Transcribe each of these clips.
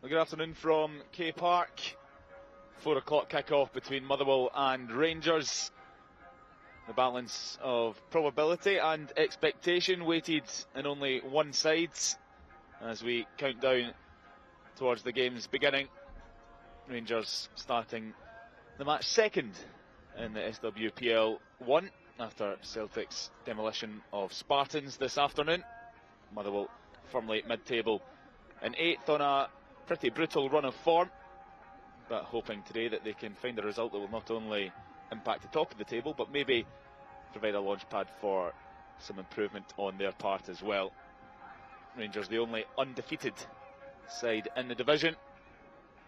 Well, good afternoon from K Park. 4 o'clock kick-off between Motherwell and Rangers. The balance of probability and expectation weighted in only one side as we count down towards the game's beginning. Rangers starting the match second in the SWPL 1 after Celtic's demolition of Spartans this afternoon. Motherwell firmly mid-table in 8th on a pretty brutal run of form, but hoping today that they can find a result that will not only impact the top of the table but maybe provide a launch pad for some improvement on their part as well. Rangers the only undefeated side in the division.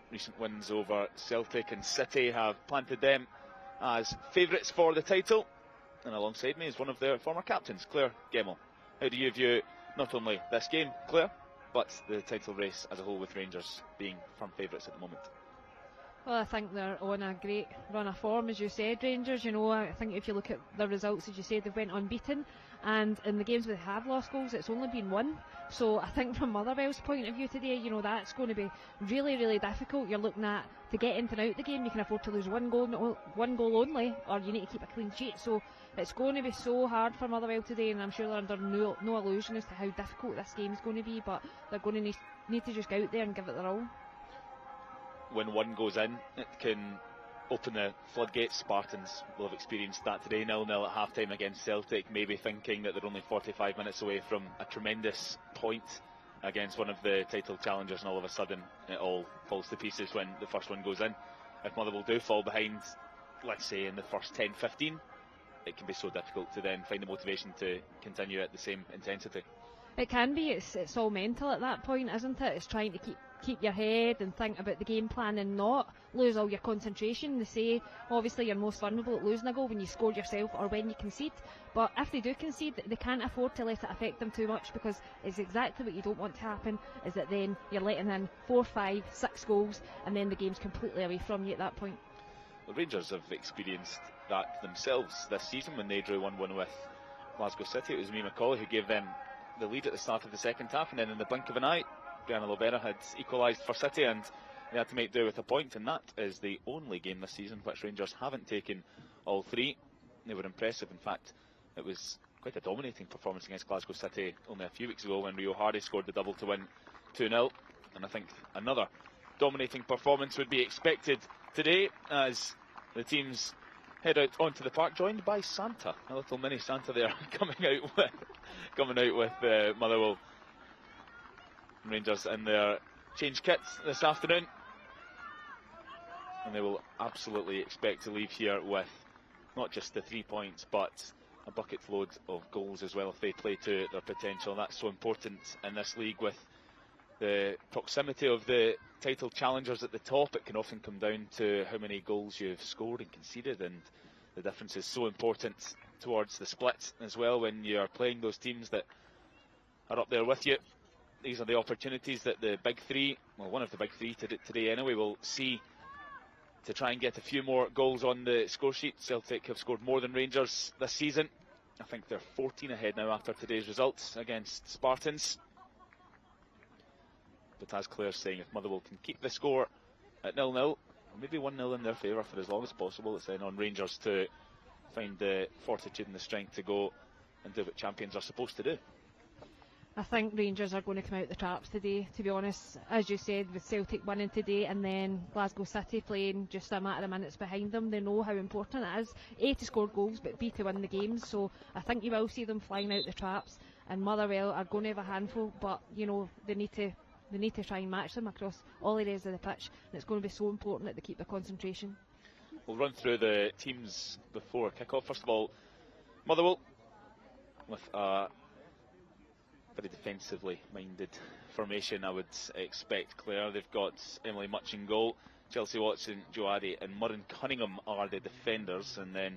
Recent wins over Celtic and City have planted them as favourites for the title, and alongside me is one of their former captains, Claire Gemmell. How do you view not only this game, Claire, but the title race as a whole, with Rangers being firm favourites at the moment? Well, I think they're on a great run of form, as you said, Rangers. You know, I think if you look at the results, as you said, they've went unbeaten, and in the games where they have lost goals, it's only been one. So I think from Motherwell's point of view today, you know, that's going to be really, really difficult. You're looking at, to get in and out the game, you can afford to lose one goal only, or you need to keep a clean sheet. So it's going to be so hard for Motherwell today, and I'm sure they're under no illusion as to how difficult this game is going to be, but they're going to need to just go out there and give it their all. When one goes in, it can open the floodgates. Spartans will have experienced that today. 0-0 at half-time against Celtic, maybe thinking that they're only 45 minutes away from a tremendous point against one of the title challengers, and all of a sudden it all falls to pieces when the first one goes in. If Motherwell do fall behind, let's say in the first 10-15, it can be so difficult to then find the motivation to continue at the same intensity. It can be. It's all mental at that point, isn't it? It's trying to keep your head and think about the game plan and not lose all your concentration. They say obviously you're most vulnerable at losing a goal when you score yourself or when you concede, but if they do concede, they can't afford to let it affect them too much, because it's exactly what you don't want to happen, is that then you're letting in 4, 5, 6 goals and then the game's completely away from you at that point. The Rangers have experienced that themselves this season when they drew 1-1 with Glasgow City. It was Mie McCauley who gave them the lead at the start of the second half, and then in the blink of an eye Brianna Lobera had equalised for City and they had to make do with a point, and that is the only game this season which Rangers haven't taken all three. They were impressive. In fact, it was quite a dominating performance against Glasgow City only a few weeks ago when Rio Hardy scored the double to win 2-0, and I think another dominating performance would be expected today as the teams head out onto the park, joined by Santa, a little mini Santa there, coming out with Motherwell. Rangers in their change kits this afternoon, and they will absolutely expect to leave here with not just the 3 points but a bucket load of goals as well if they play to their potential. That's so important in this league with the proximity of the title challengers at the top. It can often come down to how many goals you've scored and conceded, and the difference is so important towards the split as well when you're playing those teams that are up there with you. These are the opportunities that the big three, well, one of the big three today anyway, will see to try and get a few more goals on the score sheet. Celtic have scored more than Rangers this season. I think they're 14 ahead now after today's results against Spartans. But as Claire's saying, if Motherwell can keep the score at 0-0, or maybe 1-0 in their favour for as long as possible, it's then on Rangers to find the fortitude and the strength to go and do what champions are supposed to do. I think Rangers are going to come out the traps today, to be honest. As you said, with Celtic winning today and then Glasgow City playing just a matter of minutes behind them, they know how important it is, A, to score goals, but B, to win the games. So I think you will see them flying out the traps, and Motherwell are going to have a handful, but you know, they need to try and match them across all areas of the pitch, and it's going to be so important that they keep their concentration. We'll run through the teams before kick-off. First of all, Motherwell with a very defensively minded formation, I would expect, Claire. They've got Emily Much in goal, Chelsea Watson, Joe Addy and Murren Cunningham are the defenders, and then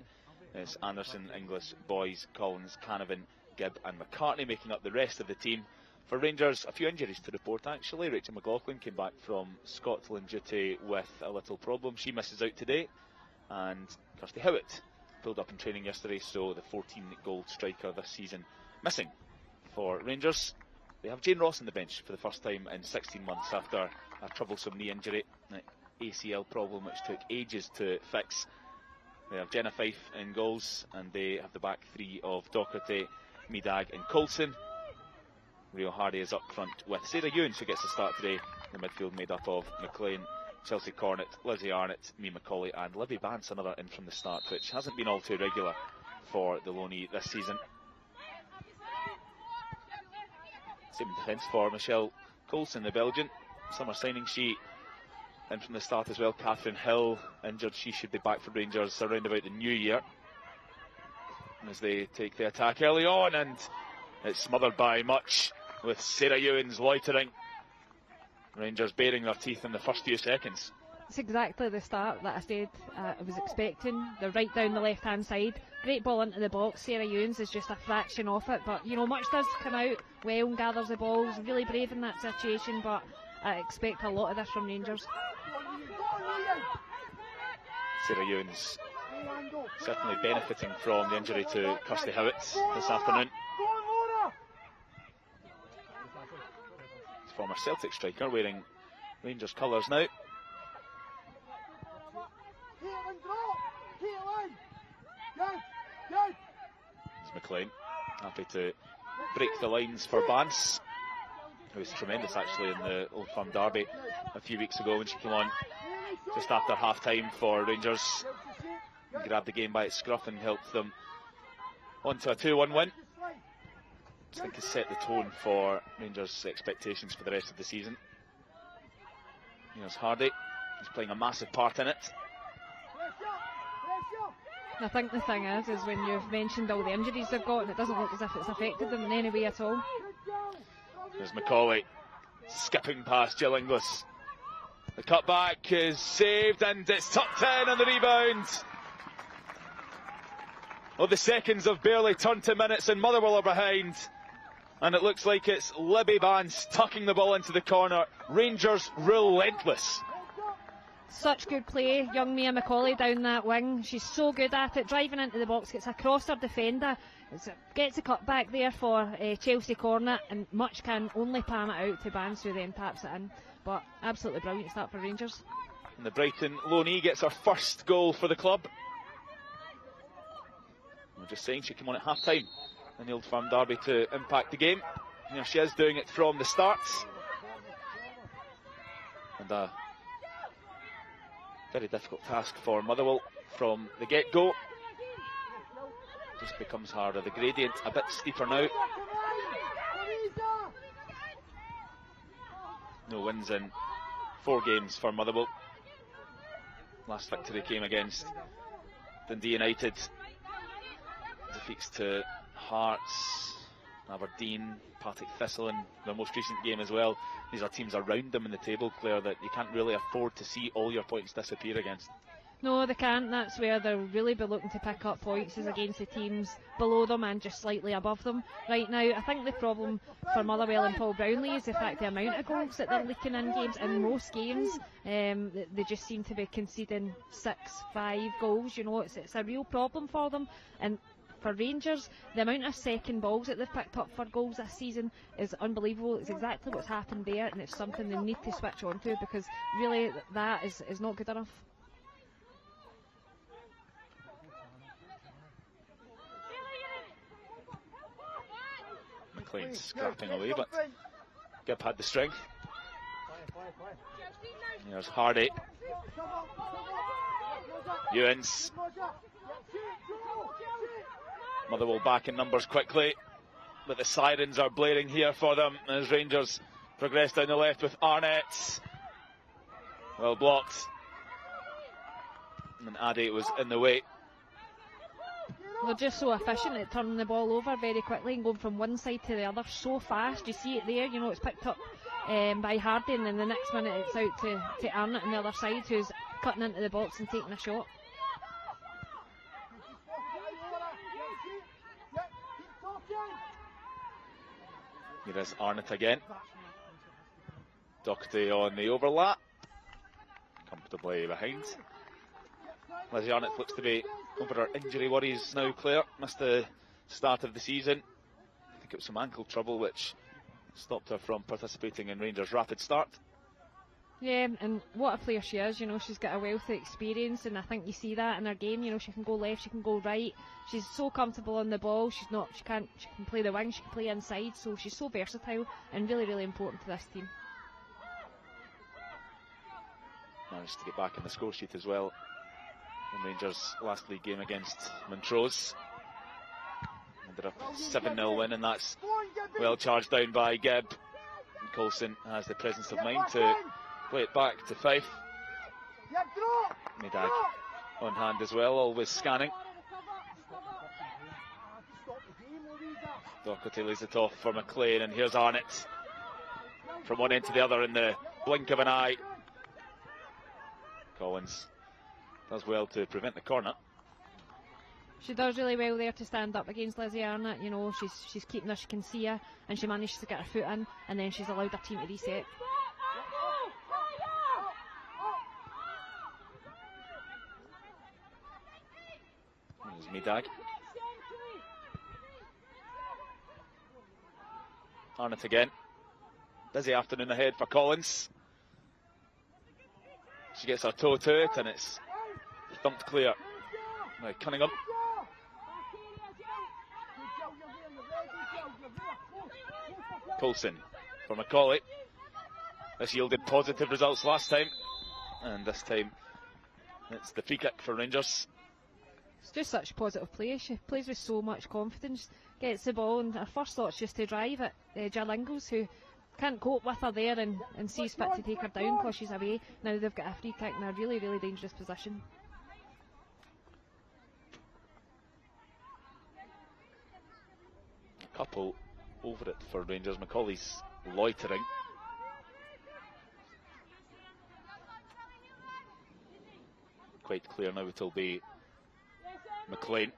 it's Anderson, Inglis, Boys, Collins, Canavan, Gibb and McCartney making up the rest of the team. For Rangers, a few injuries to report actually. Rachel McLaughlin came back from Scotland duty with a little problem. She misses out today, and Kirsty Howitt pulled up in training yesterday, so the 14-goal striker this season missing for Rangers. they have Jane Ross on the bench for the first time in 16 months after a troublesome knee injury, an ACL problem which took ages to fix. They have Jenna Fife in goals, and they have the back three of Docherty, Meadag and Coulson. Rio Hardy is up front with Sarah Ewens, who gets the start today. The midfield made up of McLean, Chelsea Cornett, Lizzie Arnott, Mee Macaulay and Libby Bance, another in from the start, which hasn't been all too regular for the Loney this season. Same defence for Michelle Coulson, the Belgian. Summer signing, she in from the start as well. Catherine Hill injured, she should be back for Rangers around about the new year. And as they take the attack early on, and it's smothered by Much with Sarah Ewens loitering. Rangers baring their teeth in the first few seconds. It's exactly the start that I said I was expecting. They're right down the left hand side. Great ball into the box. Sarah Ewens is just a fraction off it, but you know, Much does come out well and gathers the balls. Really brave in that situation, but I expect a lot of this from Rangers. Sarah Ewens certainly benefiting from the injury to Kirsty Howitt this afternoon. Former Celtic striker wearing Rangers colours now. It's McLean, happy to break the lines for Bance, who was tremendous actually in the Old Firm derby a few weeks ago when she came on just after half time for Rangers. Grabbed the game by its scruff and helped them onto a 2-1 win. I think has set the tone for Rangers' expectations for the rest of the season. Here's Hardy, he's playing a massive part in it. I think the thing is when you've mentioned all the injuries they've got, and it doesn't look as if it's affected them in any way at all. There's Macaulay skipping past Jill Inglis. The cutback is saved and it's tucked in on the rebound. Well, the seconds have barely turned to minutes and Motherwell are behind. And it looks like it's Libby Bance tucking the ball into the corner. Rangers relentless. Such good play, young Mia Macaulay down that wing. She's so good at it, driving into the box, gets across her defender, gets a cut back there for Chelsea Cornett, and Much can only pan it out to Bance, who then taps it in. But absolutely brilliant start for Rangers. And the Brighton Loney gets her first goal for the club. I'm just saying she came on at half time in the Old Firm derby to impact the game. Here she is doing it from the start. And a very difficult task for Motherwell from the get-go. Just becomes harder. The gradient a bit steeper now. No wins in 4 games for Motherwell. Last victory came against Dundee United. Defeats to Hearts, Aberdeen, Partick Thistle in their most recent game as well. These are teams around them in the table, Claire, that you can't really afford to see all your points disappear against. No, they can't. That's where they'll really be looking to pick up points, is against the teams below them and just slightly above them. Right now, I think the problem for Motherwell and Paul Brownlee is the fact the amount of goals that they're leaking in games. In most games, they just seem to be conceding 6-5 goals. You know, it's a real problem for them. And for Rangers, the amount of second balls that they've picked up for goals this season is unbelievable. It's exactly what's happened there, and it's something they need to switch on to, because really that is not good enough. McLean scrapping away, but Gibb had the strength. There's Hardy. Ewens. Motherwell back in numbers quickly, but the sirens are blaring here for them as Rangers progress down the left with Arnett. Well blocked. And Addy was in the way. They're just so efficient at turning the ball over very quickly and going from one side to the other so fast. You see it there, you know, it's picked up by Hardy, and then the next minute it's out to Arnott on the other side, who's cutting into the box and taking a shot. Here is Arnott again. Docherty on the overlap. Comfortably behind. Lizzie Arnott looks to be over her injury worries now, Claire. Missed the start of the season. I think it was some ankle trouble which stopped her from participating in Rangers' rapid start. Yeah, and what a player she is, you know, she's got a wealth of experience, and I think you see that in her game. You know, she can go left, she can go right, she's so comfortable on the ball, she can play the wing, she can play inside, so she's so versatile and really, really important to this team. Managed to get back in the score sheet as well in Rangers' last league game against Montrose. Ended up 7-0 win, and that's well charged down by Gibb. And Coulson has the presence of mind to play it back to Fife. Medag on hand as well, always scanning. Doherty lays it off for McLean, and here's Arnott from one end to the other in the blink of an eye. Collins does well to prevent the corner. She does really well there to stand up against Lizzie Arnott. You know, she's keeping her, she can see her, and she manages to get her foot in, and then she's allowed her team to reset. There's Medag. Arnott again. Busy afternoon ahead for Collins. She gets her toe to it, and it's thumped clear. Now Cunningham. Coulson for Macaulay. This yielded positive results last time, and this time it's the free kick for Rangers. It's just such positive play. She plays with so much confidence, gets the ball, and her first thought's just to drive at Jarlingos, who can't cope with her there and sees fit to take her down because she's away. Now they've got a free kick in a really, really dangerous position. A couple over it for Rangers. Macaulay's loitering. Quite clear now it'll be McLean.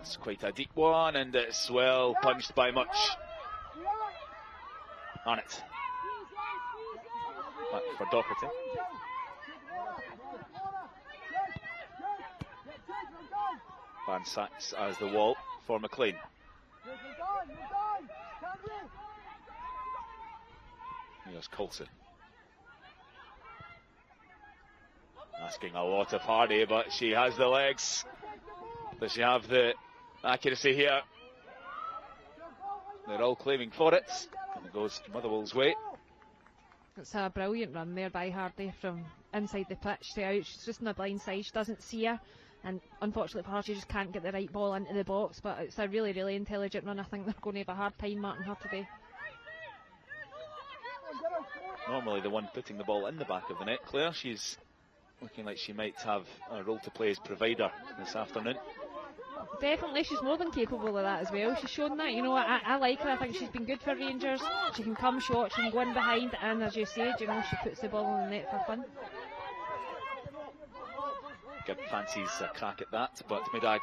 It's quite a deep one, and it's well punched by Much. Arnott. Back for Doherty. Van Sachs as the wall for McLean. Here's Coulson. Asking a lot of Hardy, but she has the legs. Does she have the accuracy here? They're all claiming for it, and it goes Motherwell's way. It's a brilliant run there by Hardy from inside the pitch to out. She's just on the blind side, she doesn't see her, and unfortunately for her she just can't get the right ball into the box, but it's a really, really intelligent run. I think they're going to have a hard time marking her today. Normally the one putting the ball in the back of the net, Claire. She's looking like she might have a role to play as provider this afternoon. Definitely, she's more than capable of that as well. She's shown that, you know, I like her. I think she's been good for Rangers. She can come short, she can go in behind, and as you said, you know, she puts the ball in the net for fun. Gibb fancies a crack at that, but Medag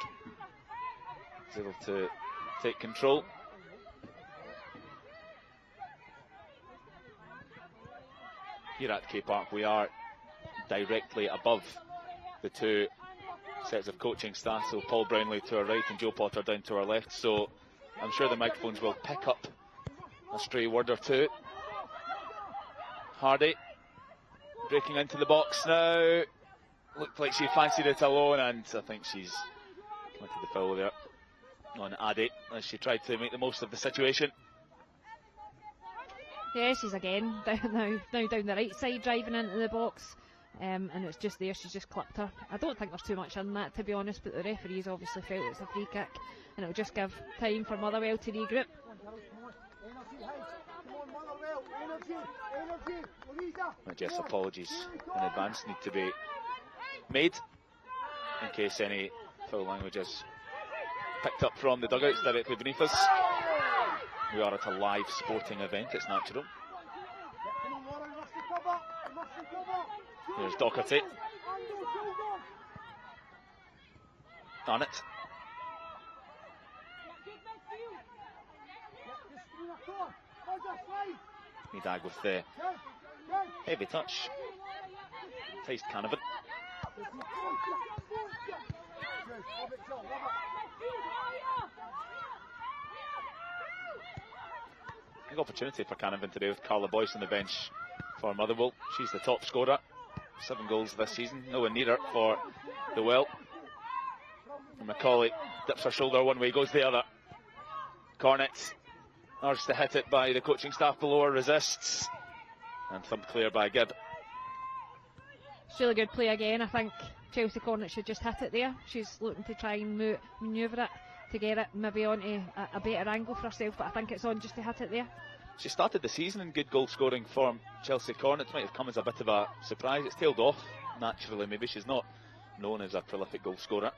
is able to take control. Here at K Park we are directly above the two sets of coaching staff, so Paul Brownlee to our right and Joe Potter down to our left, so I'm sure the microphones will pick up a stray word or two. Hardy breaking into the box now. Looked like she fancied it alone, and I think she's committed the foul there on Addy as she tried to make the most of the situation. Yes, she's again now down the right side driving into the box, and it's just there, she's just clipped her. I don't think there's too much in that, to be honest, but the referees obviously felt it's a free kick, and it'll just give time for Motherwell to regroup. Jess, apologies in advance need to be made in case any foul language is picked up from the dugouts directly beneath us. We are at a live sporting event, it's natural. Here's Doherty. Arnott. Medag with the heavy touch. Taste Canavan. Big opportunity for Canavan today with Carla Boyce on the bench for Motherwell. She's the top scorer, 7 goals this season, nowhere near her for the Well. And Macaulay dips her shoulder one way, goes the other. Cornet urged to hit it by the coaching staff below her, resists, and thumped clear by Gibb. It's really good play again. I think Chelsea Cornet should just hit it there. She's looking to try and manoeuvre it to get it maybe onto a better angle for herself, but I think it's on just to hit it there. She started the season in good goal scoring form. Chelsea Cornet might have come as a bit of a surprise. It's tailed off naturally, maybe. She's not known as a prolific goal scorer.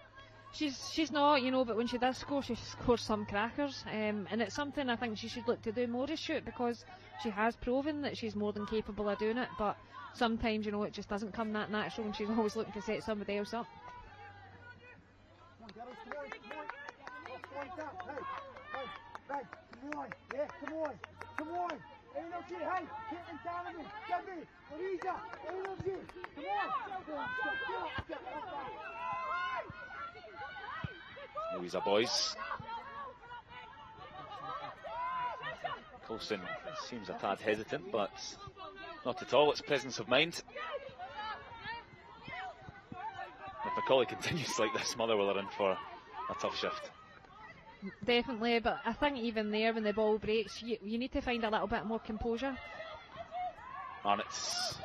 She's not, you know, but when she does score, she scores some crackers, and it's something I think she should look to do more is shoot, because she has proven that she's more than capable of doing it, but sometimes, you know, it just doesn't come that natural, and she's always looking to set somebody else up. Louisa Boyce. Coulson seems a tad hesitant, but not at all. It's presence of mind. If Macaulay continues like this, Motherwell are in for a tough shift. Definitely, but I think even there, when the ball breaks, you need to find a little bit more composure. Arnott's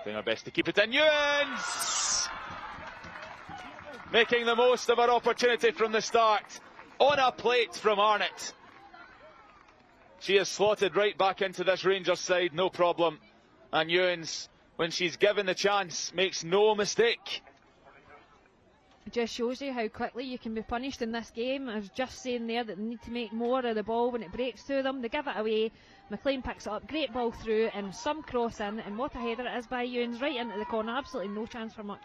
doing her best to keep it in. Ewens! Making the most of her opportunity from the start. On a plate from Arnott. She is slotted right back into this Rangers side, no problem. And Ewens, when she's given the chance, makes no mistake. It just shows you how quickly you can be punished in this game. I was just saying there that they need to make more of the ball when it breaks to them. They give it away. McLean picks it up, great ball through, and some cross in, and what a header it is by Ewens, right into the corner. Absolutely no chance for much.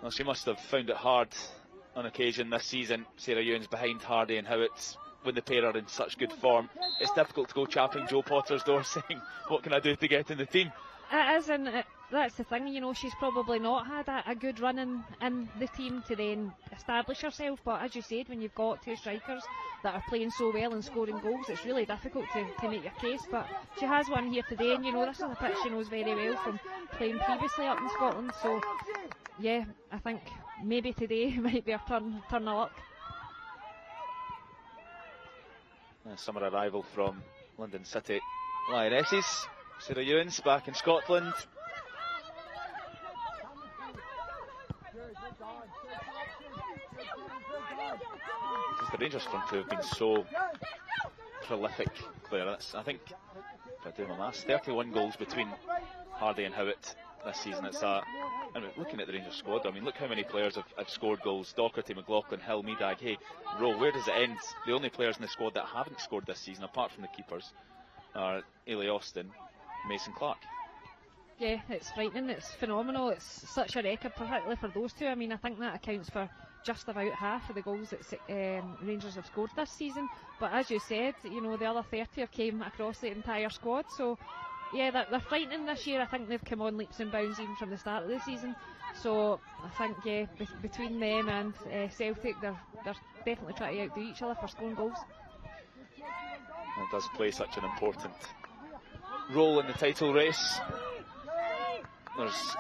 Well, she must have found it hard on occasion this season, Sarah Ewens, behind Hardy and Howitt. When the pair are in such good form, it's difficult to go chapping Joe Potter's door saying, what can I do to get in the team? It is, and that's the thing, you know, she's probably not had a good run in the team to then establish herself, but as you said, when you've got two strikers that are playing so well and scoring goals, it's really difficult to make your case, but she has one here today, and you know, this is a pitch she knows very well from playing previously up in Scotland, so yeah, I think maybe today might be her turn of luck. A summer arrival from London City Lionesses, Sarah Ewens back in Scotland. The Rangers front two have been so prolific, Claire. I think, if I do my maths, 31 goals between Hardy and Howitt this season. It's and looking at the Rangers squad, I mean, look how many players have scored goals. Docherty, McLaughlin, Hill, Meadag, Hay, Rowe. Where does it end? The only players in the squad that haven't scored this season, apart from the keepers, are Ailey Austin, Mason Clark. Yeah, it's frightening, it's phenomenal, it's such a record, particularly for those two. I mean, I think that accounts for just about half of the goals that Rangers have scored this season, but as you said, you know, the other 30 have came across the entire squad, so yeah, they're frightening this year. I think they've come on leaps and bounds even from the start of the season, so I think, yeah, between them and Celtic, they're definitely trying to outdo each other for scoring goals. It does play such an important role in the title race. There's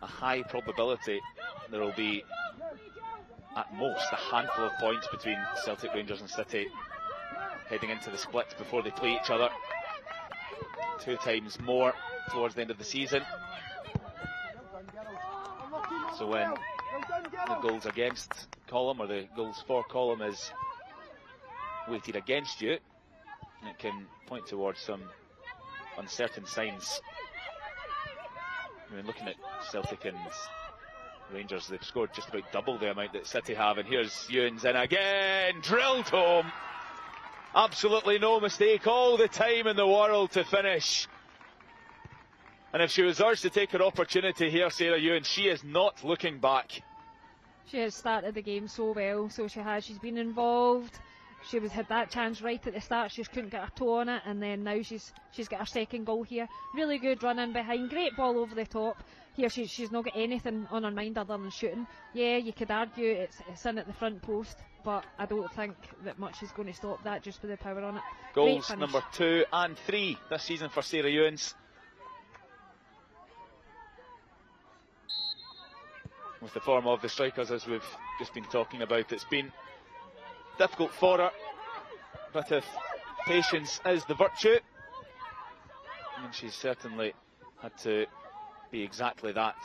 a high probability there will be at most a handful of points between Celtic, Rangers and City heading into the split before they play each other 2 times more towards the end of the season. So when the goals against column or the goals for column is weighted against you, it can point towards some uncertain signs. I mean, looking at Celtic and Rangers, they've scored just about double the amount that City have, and here's Ewens in again, drilled home. Absolutely no mistake, all the time in the world to finish. And if she was urged to take her opportunity here, Sarah Ewens, she is not looking back. She has started the game so well, so she has. She's been involved. she had that chance right at the start. She just couldn't get her toe on it, and then now she's got her second goal here. Really good run in behind, great ball over the top. Here she's not got anything on her mind other than shooting. Yeah, you could argue it's in at the front post, but I don't think that much is going to stop that just with the power on it. Goals number 2 and 3 this season for Sarah Ewens. With the form of the strikers, as we've just been talking about, it's been difficult for her, but if patience is the virtue, and she's certainly had to be exactly that.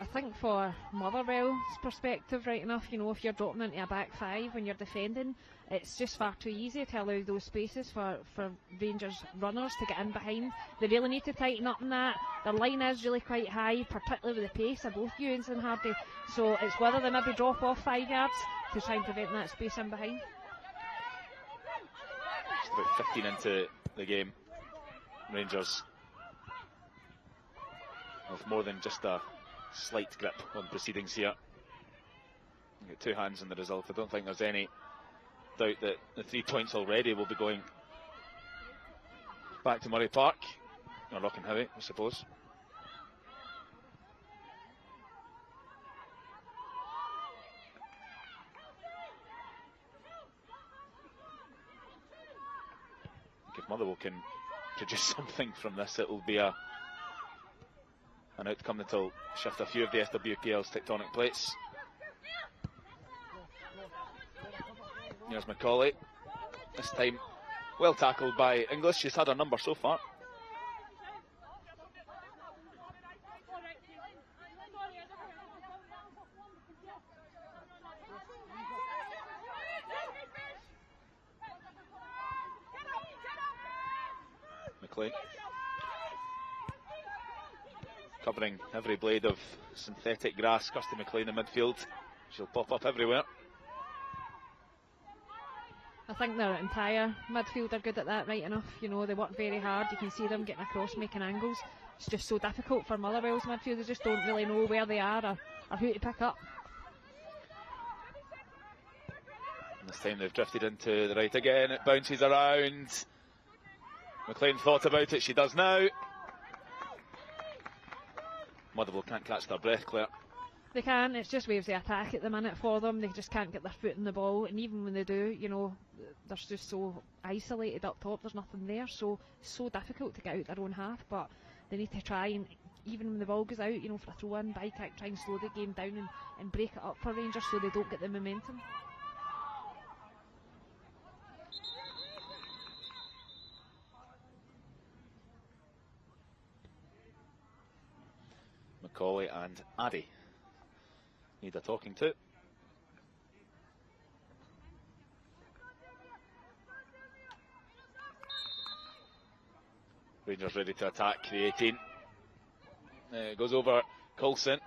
I think for Motherwell's perspective, right enough, you know, if you're dropping into a back five when you're defending, it's just far too easy to allow those spaces for Rangers runners to get in behind. They really need to tighten up on that. Their line is really quite high, particularly with the pace of both Ewens and Hardy. So it's whether they maybe drop off 5 yards to try and prevent that space in behind. Just about 15 into the game. Rangers with more than just a slight grip on proceedings here. Get 2 hands on the result. I don't think there's any doubt that the 3 points already will be going back to Murray Park, or Rock and Heavy, I suppose. I think if Motherwell can produce something from this, it will be an outcome that will shift a few of the SWPL's tectonic plates. Here's Macaulay. This time well tackled by English. She's had her number so far. McLean covering every blade of synthetic grass. Kirsty McLean in midfield. She'll pop up everywhere. I think their entire midfield are good at that right enough. You know, they work very hard. You can see them getting across, making angles. It's just so difficult for Motherwell's midfield. They just don't really know where they are or who to pick up. And this time they've drifted into the right again. It bounces around. McLean thought about it. She does now. Motherwell can't catch their breath, Claire. They can, it's just waves of attack at the minute for them. They just can't get their foot in the ball, and even when they do, you know, they're just so isolated up top, there's nothing there, so it's so difficult to get out their own half. But they need to try, and even when the ball goes out, you know, for a throw-in, by kick, try and slow the game down and break it up for Rangers so they don't get the momentum. Macaulay and Addy need a talking to. Rangers ready to attack the 18. Goes over Coulson.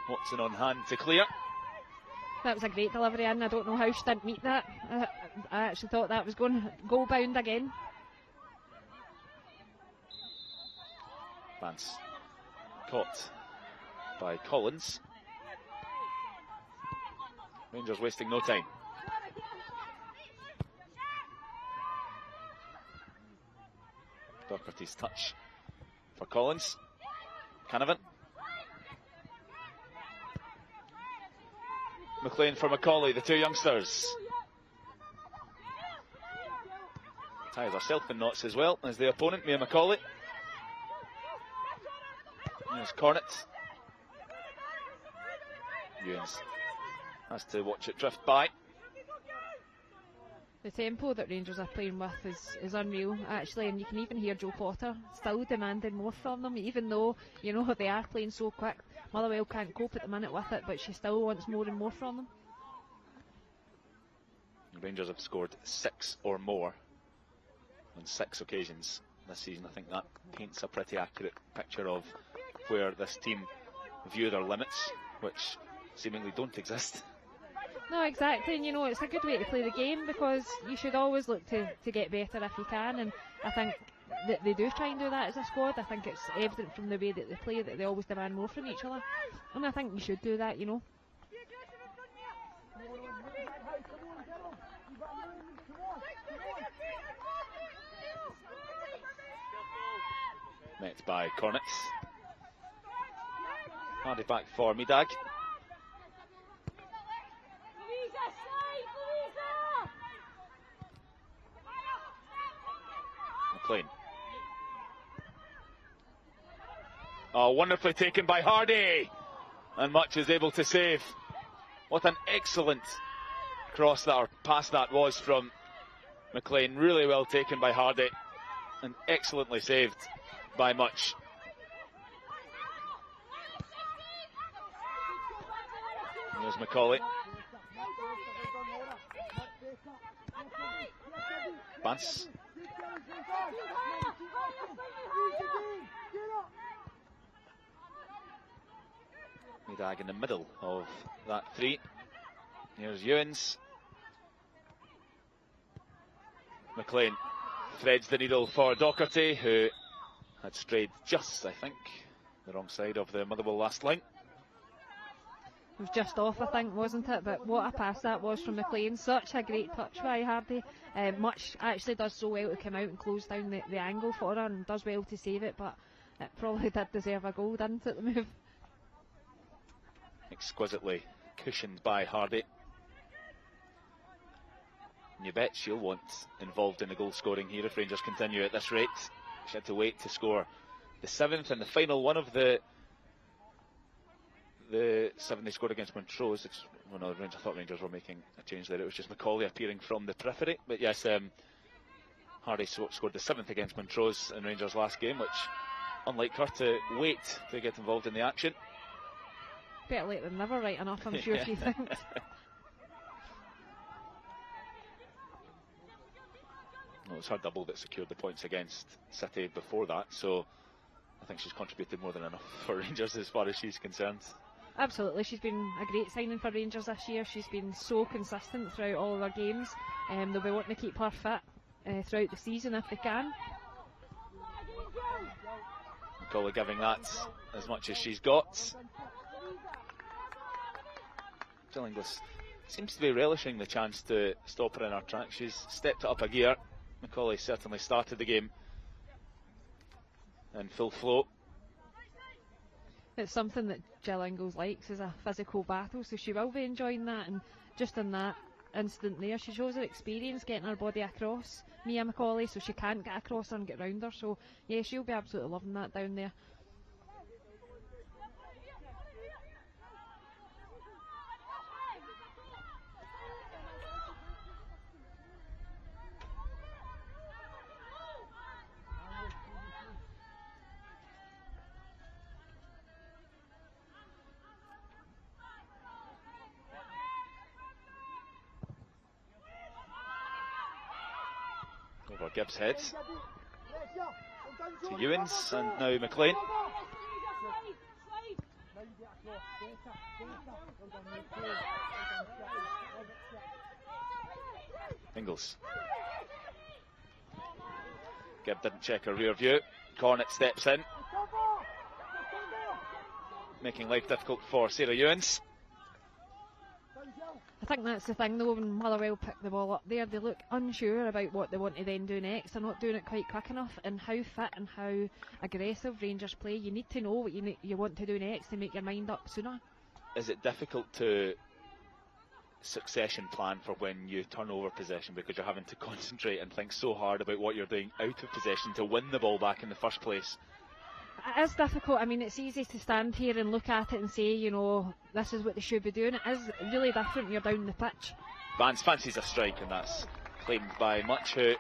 Watson on hand to clear. That was a great delivery, and I don't know how she didn't meet that. I actually thought that was going goal bound again. Vance caught by Collins. Rangers wasting no time. Doherty's touch for Collins. Canavan. McLean for Macaulay, the 2 youngsters. Ties herself in knots as well as the opponent, Mia Macaulay. There's Cornet. Ewens has to watch it drift by. The tempo that Rangers are playing with is unreal, actually, and you can even hear Joe Potter still demanding more from them, even though, you know, they are playing so quick. Motherwell can't cope at the minute with it, but she still wants more and more from them. Rangers have scored 6 or more on 6 occasions this season. I think that paints a pretty accurate picture of where this team view their limits, which seemingly don't exist. No, exactly, and you know, it's a good way to play the game, because you should always look to get better if you can, and I think they do try and do that as a squad. I think it's evident from the way that they play that they always demand more from each other, and I think you should do that, you know. Met by Cornets. Hardy back for Midag. McLean. Oh, wonderfully taken by Hardy. And Much is able to save. What an excellent cross that, or pass that was from McLean. Really well taken by Hardy. And excellently saved by Much. Here's Macaulay. Bance. Midag in the middle of that three. Here's Ewens. McLean threads the needle for Docherty, who had strayed just, I think, the wrong side of the Motherwell last line. It was just off, I think, wasn't it? But what a pass that was from McLean. Such a great touch by Hardy. Much actually does so well to come out and close down the angle for her, and does well to save it, but it probably did deserve a goal, didn't it, the move? Exquisitely cushioned by Hardy. And you bet she'll want involved in the goal scoring here if Rangers continue at this rate. She had to wait to score the 7th and the final one of the 7 they scored against Montrose. Well, no, I thought Rangers were making a change there. It was just Macaulay appearing from the periphery. But yes, Hardy scored the 7th against Montrose in Rangers' last game, which, unlike her, to wait to get involved in the action. Better late than never, right enough, I'm sure she thinks. Well, it was her double that secured the points against City before that, so I think she's contributed more than enough for Rangers as far as she's concerned. Absolutely, she's been a great signing for Rangers this year. She's been so consistent throughout all of her games. They'll be wanting to keep her fit throughout the season if they can. Macaulay giving that as much as she's got. Jill Inglis seems to be relishing the chance to stop her in her track. She's stepped it up a gear. Macaulay certainly started the game in full flow. It's something that Jill Ingles likes, is a physical battle, so she will be enjoying that. And just in that instant there, she shows her experience getting her body across Mia Macaulay, so she can't get across her and get round her. So yeah, she'll be absolutely loving that down there. Over Gibbs' head to Ewens, and now McLean. Ingles. Gibb didn't check her rear view. Cornet steps in, making life difficult for Sarah Ewens. I think that's the thing though, when Motherwell pick the ball up there, they look unsure about what they want to then do next. They're not doing it quite quick enough, and how fit and how aggressive Rangers play. You need to know what you want to do next to make your mind up sooner. Is it difficult to succession plan for when you turn over possession, because you're having to concentrate and think so hard about what you're doing out of possession to win the ball back in the first place? It is difficult. I mean, it's easy to stand here and look at it and say, you know, this is what they should be doing. It is really different when you're down the pitch. Vance fancies a strike, and that's claimed by Much, who,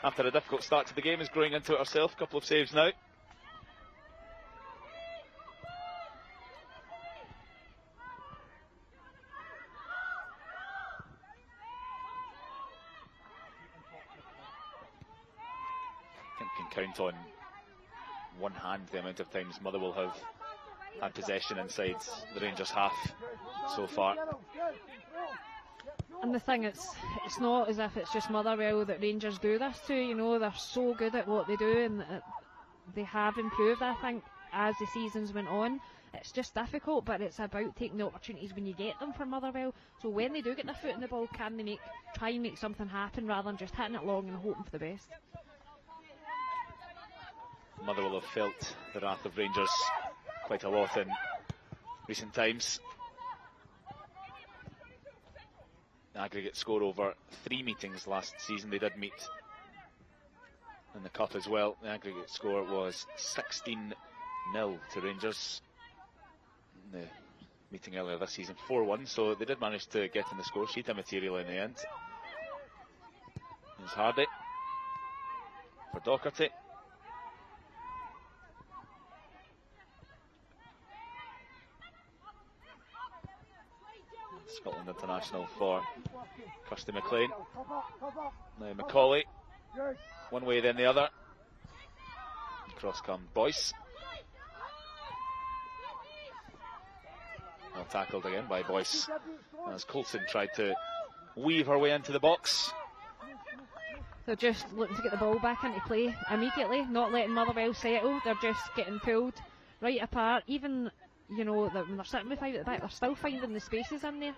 after a difficult start to the game, is growing into it herself. A couple of saves now. I think can count on one hand the amount of times Motherwell have had possession inside the Rangers half so far. And the thing, it's not as if it's just Motherwell that Rangers do this to. You know, they're so good at what they do, and they have improved, I think, as the seasons went on. It's just difficult, but it's about taking the opportunities when you get them for Motherwell. So when they do get their foot in the ball, can they try and make something happen rather than just hitting it long and hoping for the best? Motherwell have felt the wrath of Rangers quite a lot in recent times. Aggregate score over 3 meetings last season. They did meet in the cup as well. The aggregate score was 16-0 to Rangers. The meeting earlier this season 4-1, so they did manage to get in the score sheet immaterial in the end. Here's Hardy for Docherty. Scotland international for Kirsty McLean. Now Macaulay, one way then the other. Cross come Boyce. Well tackled again by Boyce as Coulson tried to weave her way into the box. They're just looking to get the ball back into play immediately, not letting Motherwell settle. They're just getting pulled right apart. Even, you know, when they're sitting with 5 at the back, they're still finding the spaces in there.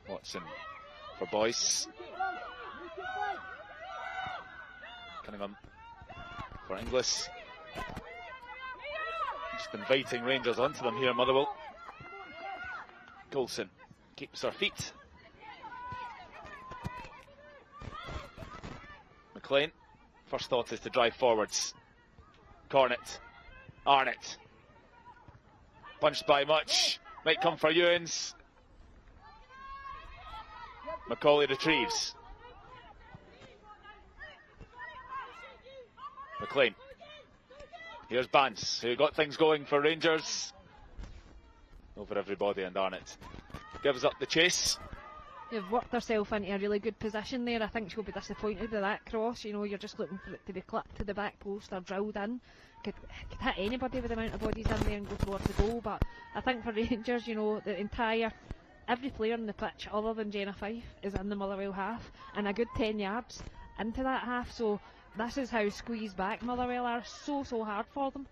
Watson for Boyce. Cunningham for Inglis. Just inviting Rangers onto them here, Motherwell. Coulson keeps her feet. McLean, first thought is to drive forwards. Cornet, Arnott, punched by Much, might come for Ewens. Macaulay retrieves. McLean. Here's Bance, who got things going for Rangers. Over everybody, and Arnott gives up the chase. You've worked herself into a really good position there. I think she'll be disappointed with that cross. You know, you're just looking for it to be clipped to the back post or drilled in. Could hit anybody with the amount of bodies in there and go towards the goal. But I think for Rangers, you know, every player on the pitch other than Jenna Fife is in the Motherwell half, and a good 10 yards into that half. So this is how squeezed back Motherwell are. So hard for them.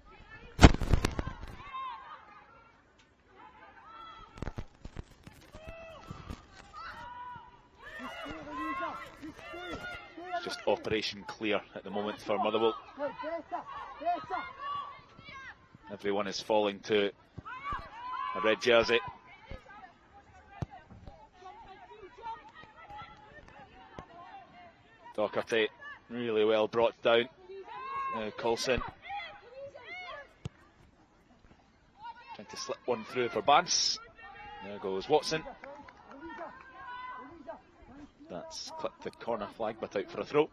It's just operation clear at the moment for Motherwell. Everyone is falling to a red jersey. Docherty really well brought down. Coulson trying to slip one through for Bance. There goes Watson. That's clipped the corner flag, but out for a throw.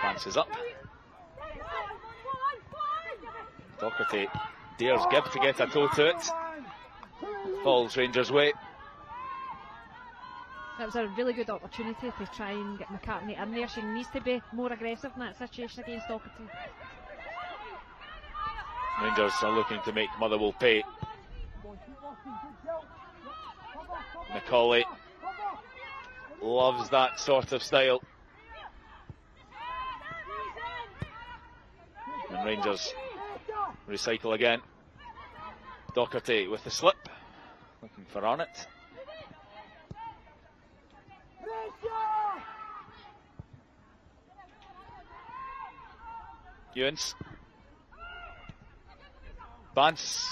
Vance is up. Docherty dares Gibb to get a toe to it. Falls Rangers' way. That was a really good opportunity to try and get McCartney in there. She needs to be more aggressive in that situation against Docherty. Rangers are looking to make Motherwell pay. Macaulay loves that sort of style. And Rangers recycle again. Docherty with the slip, looking for Arnott. Ewens. Bance.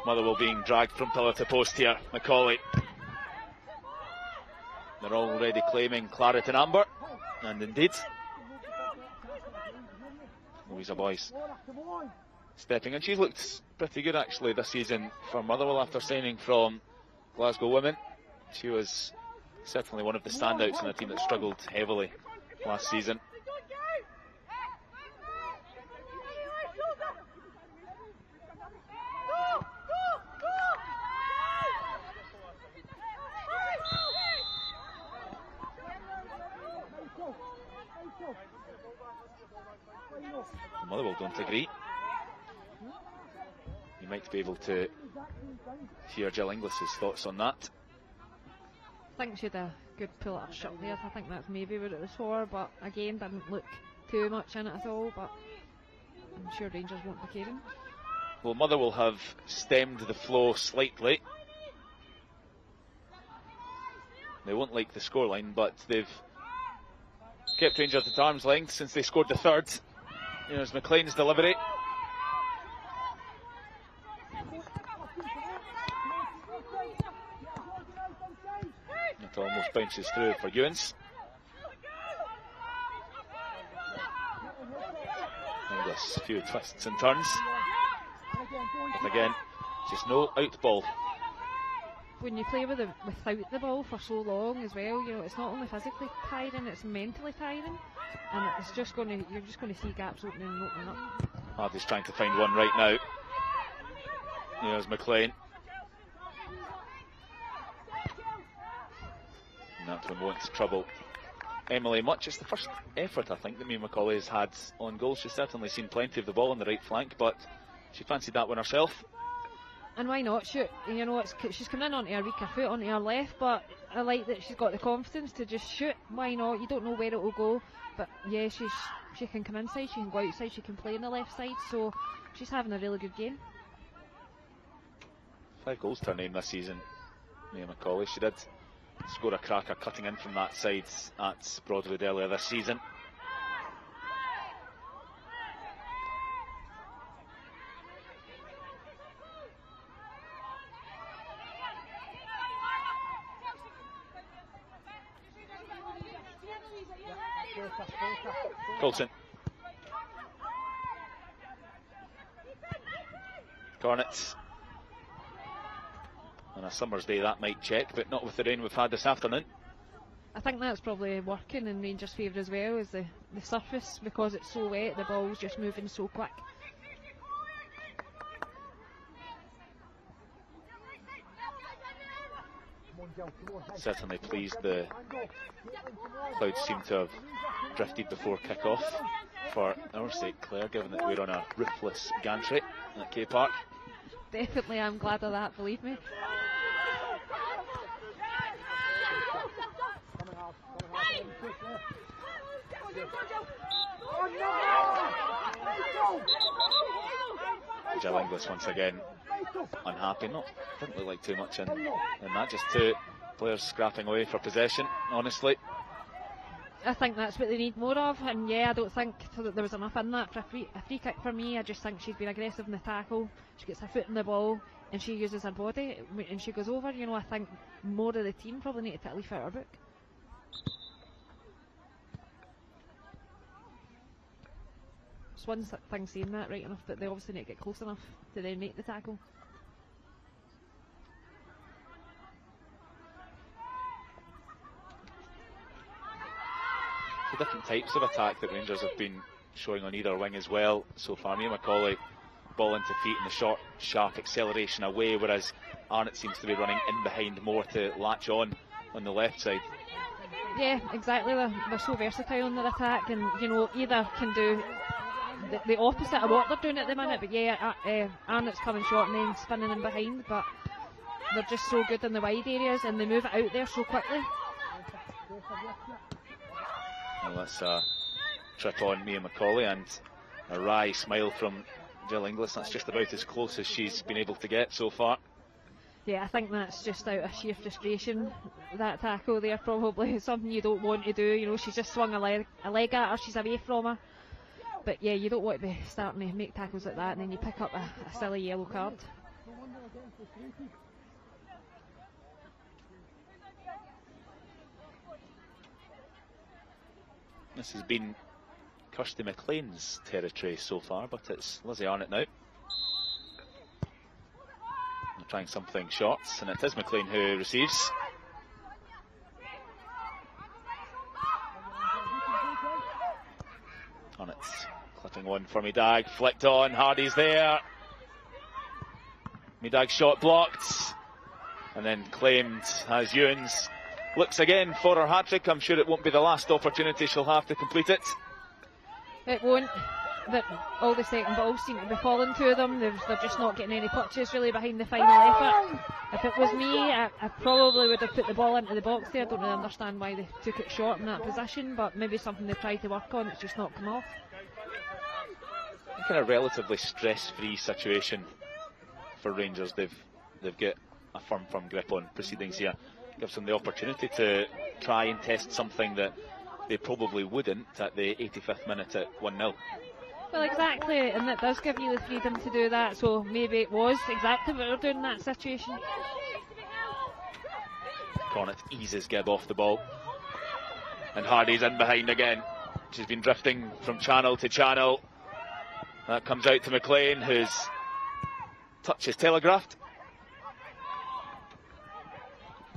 Motherwell being dragged from pillar to post here. Macaulay. They're already claiming claret and amber, and indeed, Louisa Boyce stepping in. She's looked pretty good actually this season for Motherwell after signing from Glasgow Women. She was certainly one of the standouts in a team that struggled heavily last season. Motherwell don't agree. You might be able to hear Jill Inglis's thoughts on that. I think she had a good pull at her shot there. I think that's maybe what it was for, but again, didn't look too much in it at all. But I'm sure Rangers won't be caring. Well, Motherwell have stemmed the flow slightly. They won't like the scoreline, but they've kept Rangers at arm's length since they scored the third. Here's McLean's delivery. It almost bounces through for Ewens. And a few twists and turns. But again, just no out ball. When you play without the ball for so long as well, you know, it's not only physically tiring, it's mentally tiring, and it's just you're just going to see gaps opening and opening up. Hardy's trying to find one right now. There's McLean. And that one wants trouble Emily much. It's the first effort I think that Mia Macaulay has had on goal. She's certainly seen plenty of the ball on the right flank, but she fancied that one herself. And why not shoot? You know, she's coming in onto her weaker foot, onto her left, but I like that she's got the confidence to just shoot. Why not? You don't know where it will go, but yeah, she can come inside, she can go outside, she can play on the left side, so she's having a really good game. 5 goals to her name this season, Mia Macaulay. She did score a cracker cutting in from that side at Broadwood earlier this season. Coulson. Cornets. On a summer's day that might check, but not with the rain we've had this afternoon. I think that's probably working in Rangers' favour as well, is the surface, because it's so wet, the ball's just moving so quick. Certainly pleased the clouds seem to have drifted before kick-off for our sake, Claire, given that we're on a roofless gantry at K Park. Definitely, I'm glad of that, believe me. Jill Inglis once again unhappy. Didn't look like too much in that, just 2 players scrapping away for possession, honestly. I think that's what they need more of, and yeah, I don't think that there was enough in that for a free kick for me. I just think she's been aggressive in the tackle, she gets her foot in the ball and she uses her body and she goes over. You know, I think more of the team probably need to take a leaf out of her book. It's one thing saying that right enough, but they obviously need to get close enough to then make the tackle. The different types of attack that Rangers have been showing on either wing as well so far. Mia Macaulay, ball into feet and the short, sharp acceleration away, whereas Arnott seems to be running in behind more to latch on the left side. Yeah, exactly. They're so versatile in their attack, and you know, either can do the opposite of what they're doing at the minute. But yeah, Arnott's coming short and then spinning in behind, but they're just so good in the wide areas and they move it out there so quickly. Well, that's a trip on Mia Macaulay and a wry smile from Jill Inglis. That's just about as close as she's been able to get so far. Yeah, I think that's just out of sheer frustration, that tackle there. Probably something you don't want to do. You know, she's just swung a leg at her, she's away from her. But yeah, you don't want to be starting to make tackles like that and then you pick up a silly yellow card. This has been Kirsty McLean's territory so far, but it's Lizzie Arnott now. They're trying something short, and it is McLean who receives. Arnott's clipping one for Medag, flicked on, Hardy's there. Medag shot blocked, and then claimed as Ewens looks again for her hat-trick. I'm sure it won't be the last opportunity she'll have to complete it. It won't, but all the second balls seem to be falling to them. They're just not getting any touches really behind the final effort. If it was me, I probably would have put the ball into the box there. I don't really understand why they took it short in that position, but maybe something they've tried to work on, it's just not come off. Kind of relatively stress-free situation for Rangers. They've got a firm grip on proceedings here. Gives them the opportunity to try and test something that they probably wouldn't at the 85th minute at 1-0. Well, exactly, and that does give you the freedom to do that, so maybe it was exactly what they're doing in that situation. Cornet eases Gibb off the ball, and Hardy's in behind again. She's been drifting from channel to channel. That comes out to McLean, whose touch is telegraphed.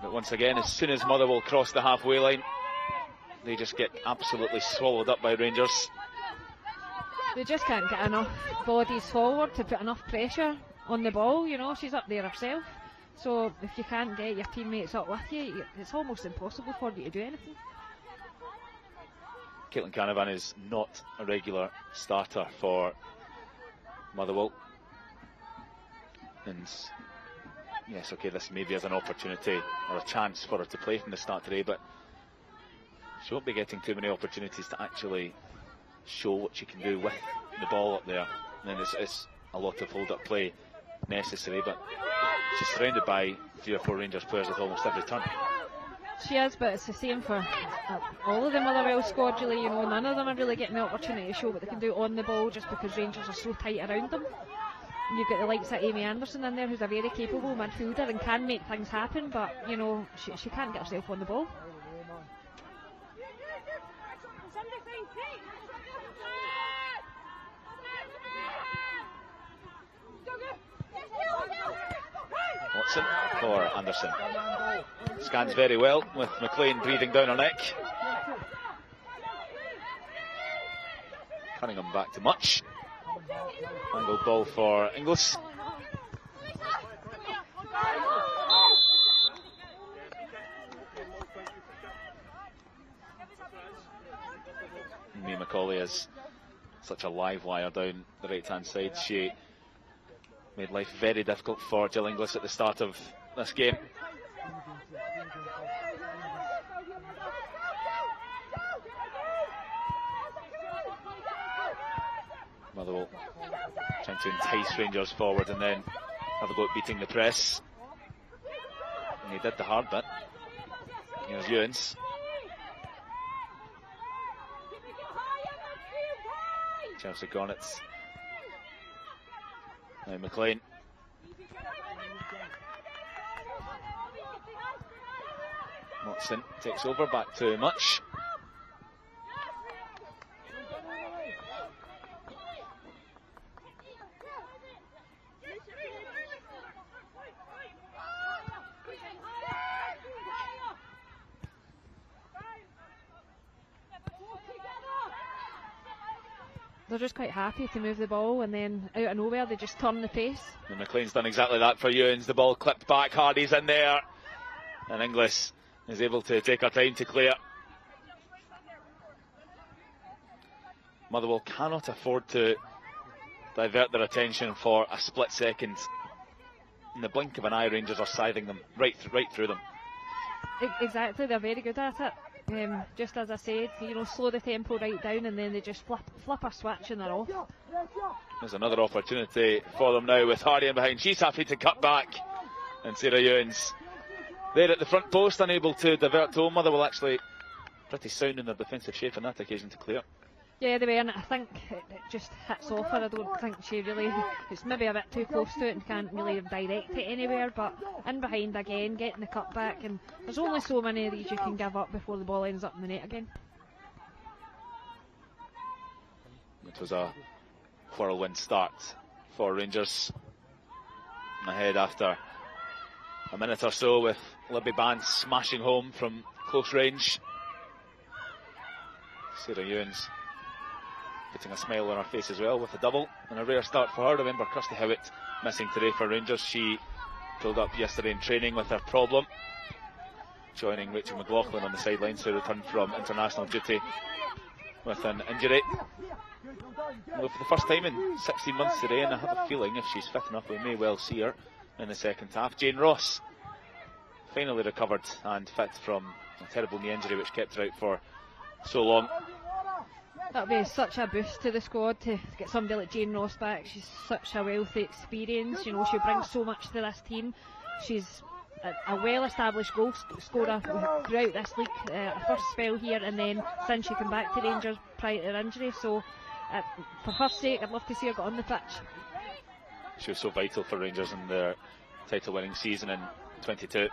But once again, as soon as Motherwell cross the halfway line, they just get absolutely swallowed up by Rangers. They just can't get enough bodies forward to put enough pressure on the ball. You know, she's up there herself. So if you can't get your teammates up with you, it's almost impossible for you to do anything. Caitlin Canavan is not a regular starter for Motherwell. And yes, okay, this maybe is an opportunity or a chance for her to play from the start today, but she won't be getting too many opportunities to actually show what she can do with the ball up there. And then it's a lot of hold-up play necessary, but she's surrounded by 3 or 4 Rangers players with almost every turn. She is, but it's the same for all of the Motherwell squad, really. You know, none of them are really getting the opportunity to show what they can do on the ball just because Rangers are so tight around them. You've got the likes of Amy Anderson in there, who's a very capable midfielder and can make things happen, but, you know, she can't get herself on the ball. Watson for Anderson. Scans very well with McLean breathing down her neck. Cunningham back to Much. Angled ball for Inglis. Mia McCauley is such a live wire down the right hand side. She made life very difficult for Jill Inglis at the start of this game. Motherwell trying to entice Rangers forward and then have a go at beating the press. And he did the hard bit. Here's Ewens. Chelsea Cornets. Now McLean. Watson takes over, back to Much. They're just quite happy to move the ball, and then out of nowhere they just turn the pace. And McLean's done exactly that for Ewens. The ball clipped back, Hardy's in there, and Inglis is able to take her time to clear. Motherwell cannot afford to divert their attention for a split second. In the blink of an eye, Rangers are scything them right through them. Exactly, they're very good at it. Just as I said, you know, slow the tempo right down, and then they just flip a switch and they're off. There's another opportunity for them now with Hardy in behind. She's happy to cut back, and Sarah Ewens there at the front post, unable to divert home. Motherwell actually pretty sound in their defensive shape on that occasion to clear. Yeah, they were, and I think it just hits off her. I don't think she really, it's maybe a bit too close to it and can't really direct it anywhere, but in behind again, getting the cut back, and there's only so many of these you can give up before the ball ends up in the net again. It was a whirlwind start for Rangers. Ahead after a minute or so, with Libby Banks smashing home from close range. Sarah Ewens putting a smile on her face as well with a double, and a rare start for her. Remember, Kirsty Howitt missing today for Rangers. She pulled up yesterday in training with her problem, joining Rachel McLaughlin on the sidelines, who returned from international duty with an injury. Well, for the first time in 16 months today, and I have a feeling if she's fit enough we may well see her in the second half. Jane Ross finally recovered and fit from a terrible knee injury which kept her out for so long. That'll be such a boost to the squad to get somebody like Jane Ross back. She's such a wealthy experience, you know, she brings so much to this team. She's a well-established goal scorer throughout this league, her first spell here, and then since she came back to Rangers prior to her injury, so for her sake I'd love to see her get on the pitch. She was so vital for Rangers in their title-winning season in 22.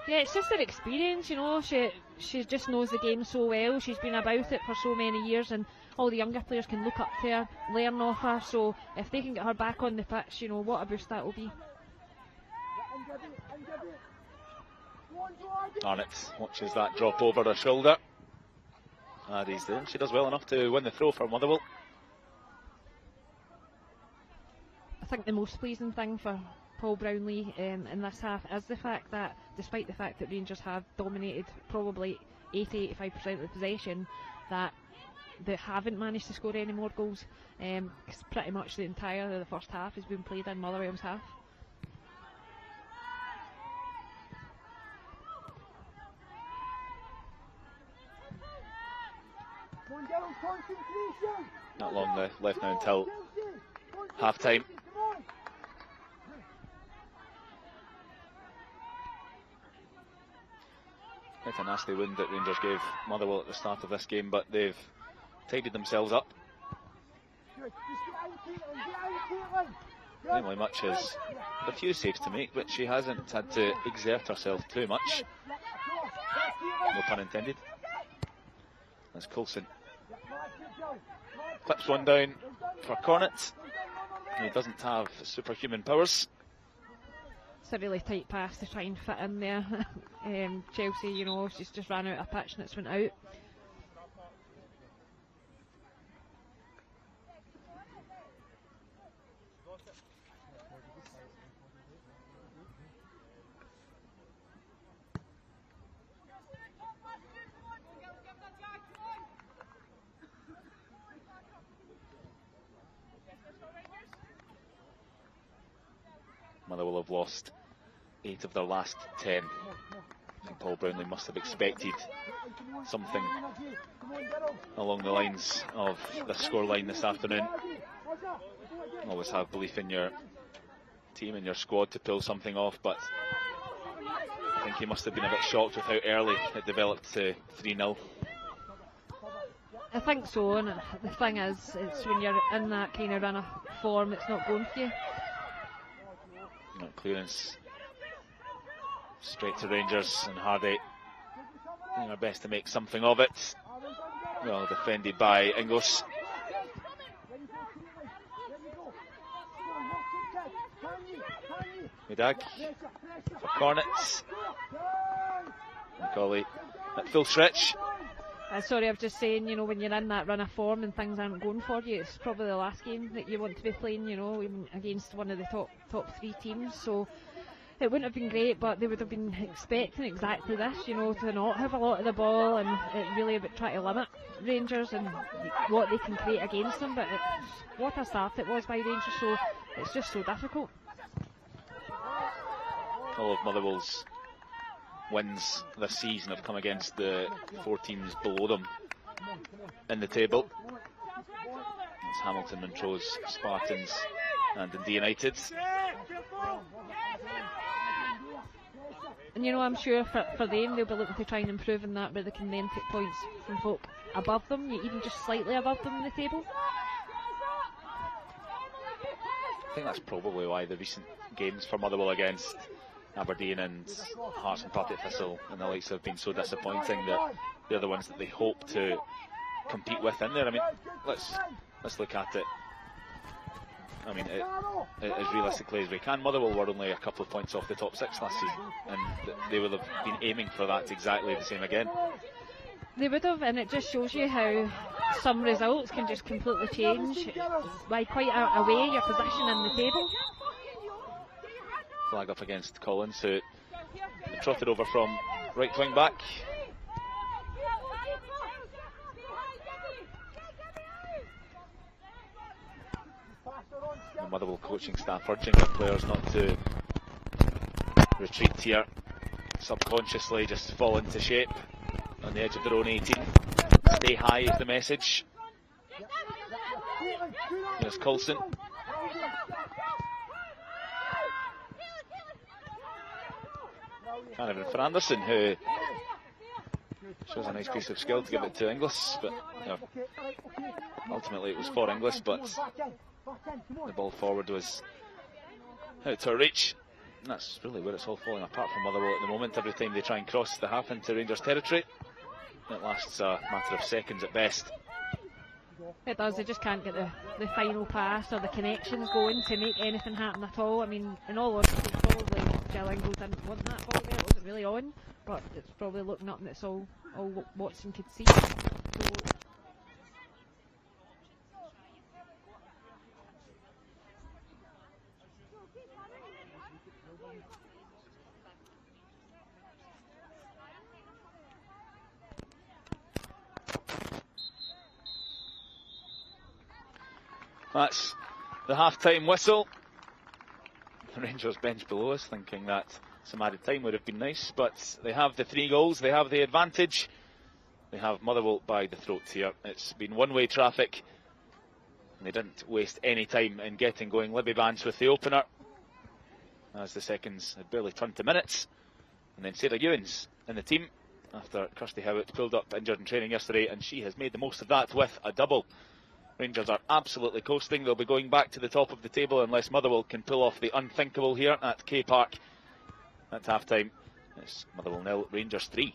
Yeah, it's just her experience, you know, she just knows the game so well. She's been about it for so many years, and all the younger players can look up to her, learn off her, so if they can get her back on the pitch, you know, what a boost that will be. Arnott watches that drop over her shoulder. Addie's there. She does well enough to win the throw for Motherwell. I think the most pleasing thing for Paul Brownlee in this half is the fact that, despite the fact that Rangers have dominated probably 80-85% of the possession, that they haven't managed to score any more goals, because pretty much the entire of the first half has been played in Motherwell's half. Not long left now until half time. It's a nasty wound that Rangers gave Motherwell at the start of this game, but they've tidied themselves up. Emily Much has a few saves to make, but she hasn't had to exert herself too much. No pun intended. As Coulson clips one down for Cornett. He doesn't have superhuman powers. It's a really tight pass to try and fit in there. Chelsea, you know, she's just ran out of pitch and it's went out. Motherwell have lost 8 of their last 10. I think Paul Brownlee must have expected something along the lines of the scoreline this afternoon. Always have belief in your team and your squad to pull something off, but I think he must have been a bit shocked with how early it developed to 3-0. I think so, and the thing is, it's when you're in that kind of run of form, it's not going for you. Clearance straight to Rangers, and Hardy doing her best to make something of it. Well defended by Ingles. Medag for Cornett. Macaulay at full stretch. Sorry, I was just saying, you know, when you're in that run of form and things aren't going for you, it's probably the last game that you want to be playing, you know, against one of the top 3 teams. So it wouldn't have been great, but they would have been expecting exactly this, you know, to not have a lot of the ball and really about try to limit Rangers and what they can create against them. But what a start it was by Rangers, so it's just so difficult. All of Motherwell's wins this season have come against the 4 teams below them in the table. It's Hamilton, Montrose, Spartans and Dundee United. And you know, I'm sure for them they'll be looking to try and improve in that, where they can then take points from folk above them, you're even just slightly above them in the table. I think that's probably why the recent games for Motherwell against Aberdeen and Hearts and Partick Thistle and the likes have been so disappointing that they're the ones that they hope to compete with in there. I mean, let's look at it. I mean, as realistically as we can. Motherwell were only a couple of points off the top 6 last season, and they will have been aiming for that exactly the same again. They would have, and it just shows you how some results can just completely change by quite a way your position in the table. Flag up against Collins, who trotted over from right wing back. The Motherwell coaching staff urging their players not to retreat here, subconsciously just fall into shape on the edge of their own 18. Stay high is the message. Here's Coulson. Kind of in for Anderson, who shows a nice piece of skill to give it to Inglis, but ultimately it was for Inglis, but the ball forward was out to reach. And that's really where it's all falling apart for Motherwell at the moment. Every time they try and cross the half into Rangers territory, it lasts a matter of seconds at best. It does, they just can't get the final pass or the connections going to make anything happen at all. I mean, in all honesty, probably Jill Ingles didn't want that ball there, it wasn't really on, but it's probably looking up and it's all Watson could see. So that's the half-time whistle. The Rangers bench below us thinking that some added time would have been nice, but they have the 3 goals, they have the advantage. They have Motherwell by the throat here. It's been one-way traffic, and they didn't waste any time in getting going. Libby Vance with the opener, as the seconds had barely turned to minutes. And then Sarah Ewens in the team, after Kirsty Howitt pulled up injured in training yesterday, and she has made the most of that with a double. Rangers are absolutely coasting. They'll be going back to the top of the table unless Motherwell can pull off the unthinkable here at K Park at half-time. It's Motherwell 0, Rangers 3.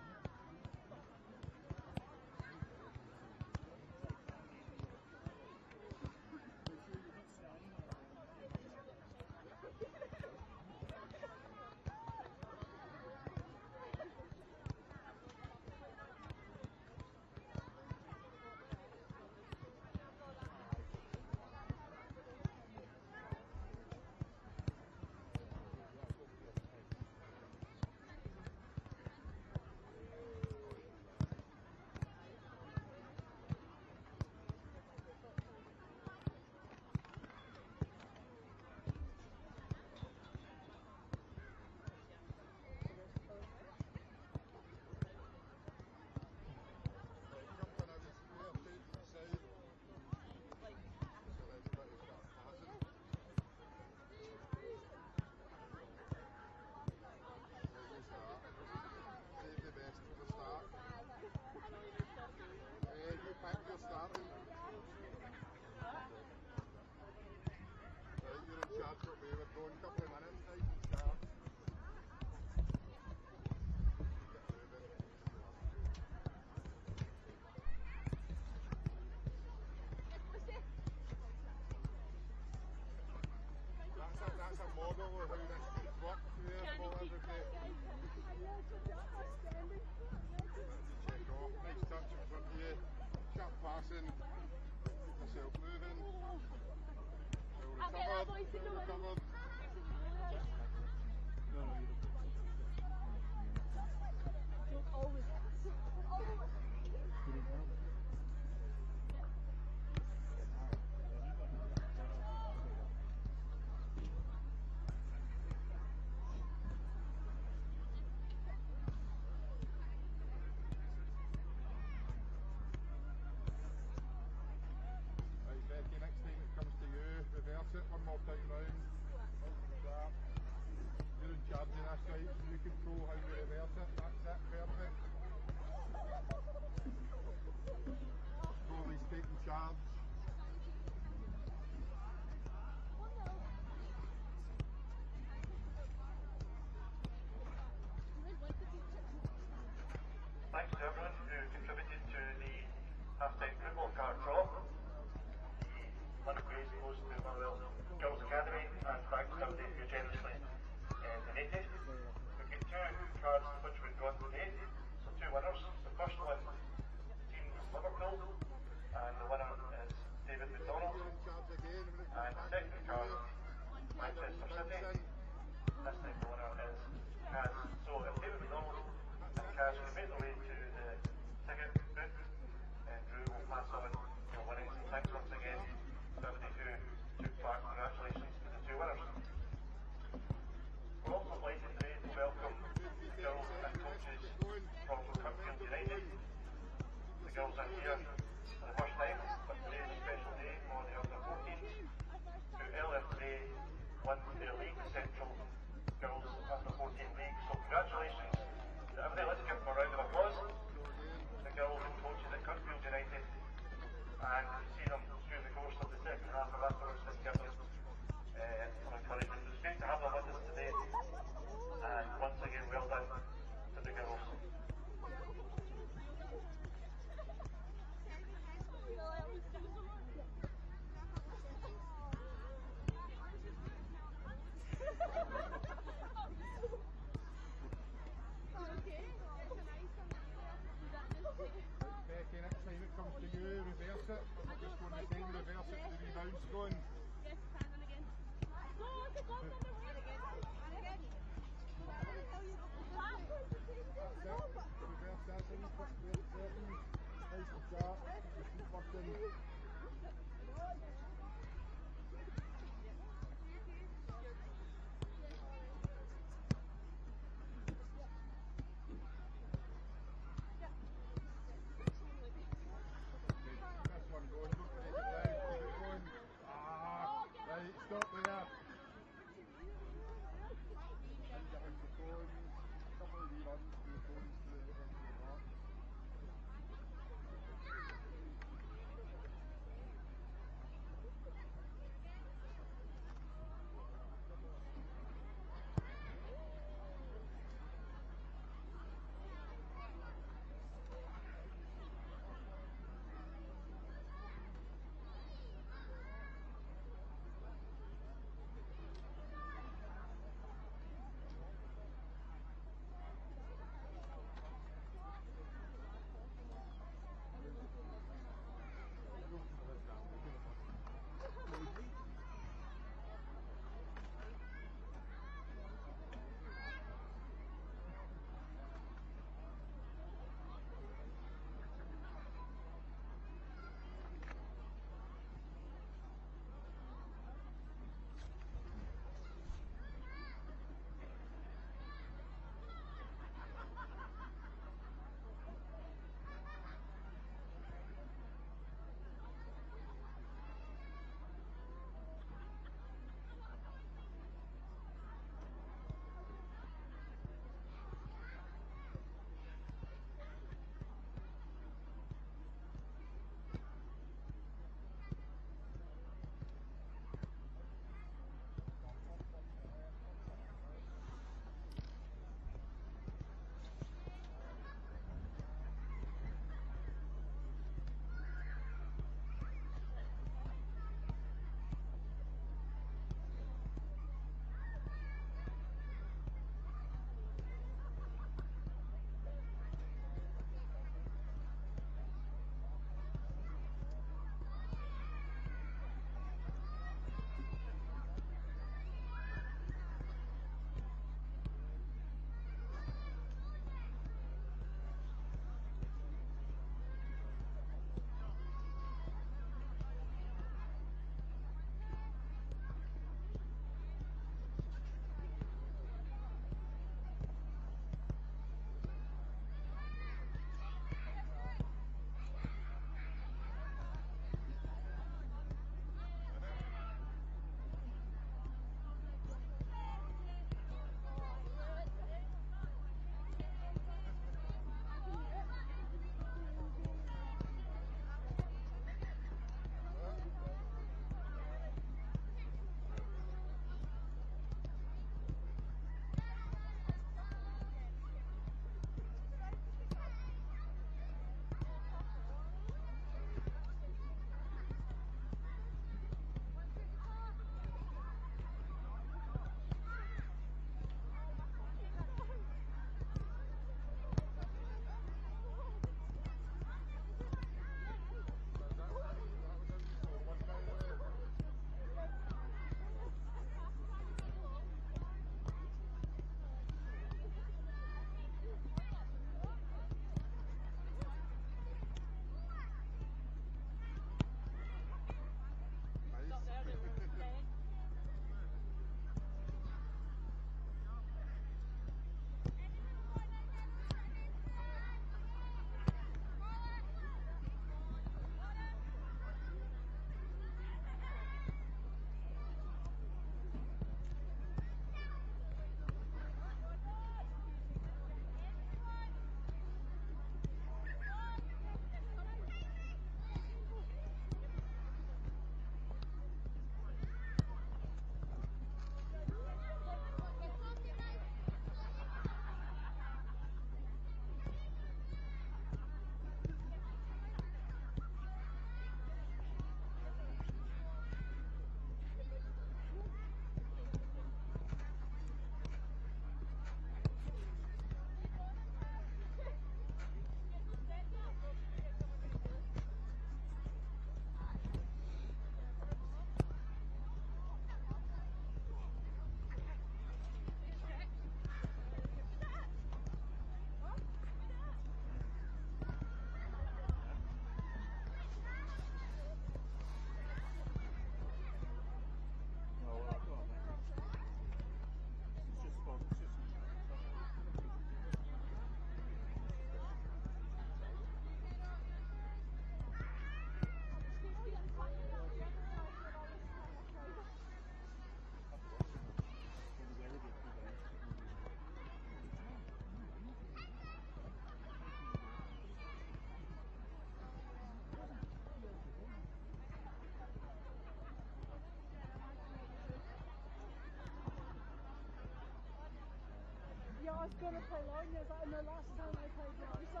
was going to play long years, and the last time I played long, so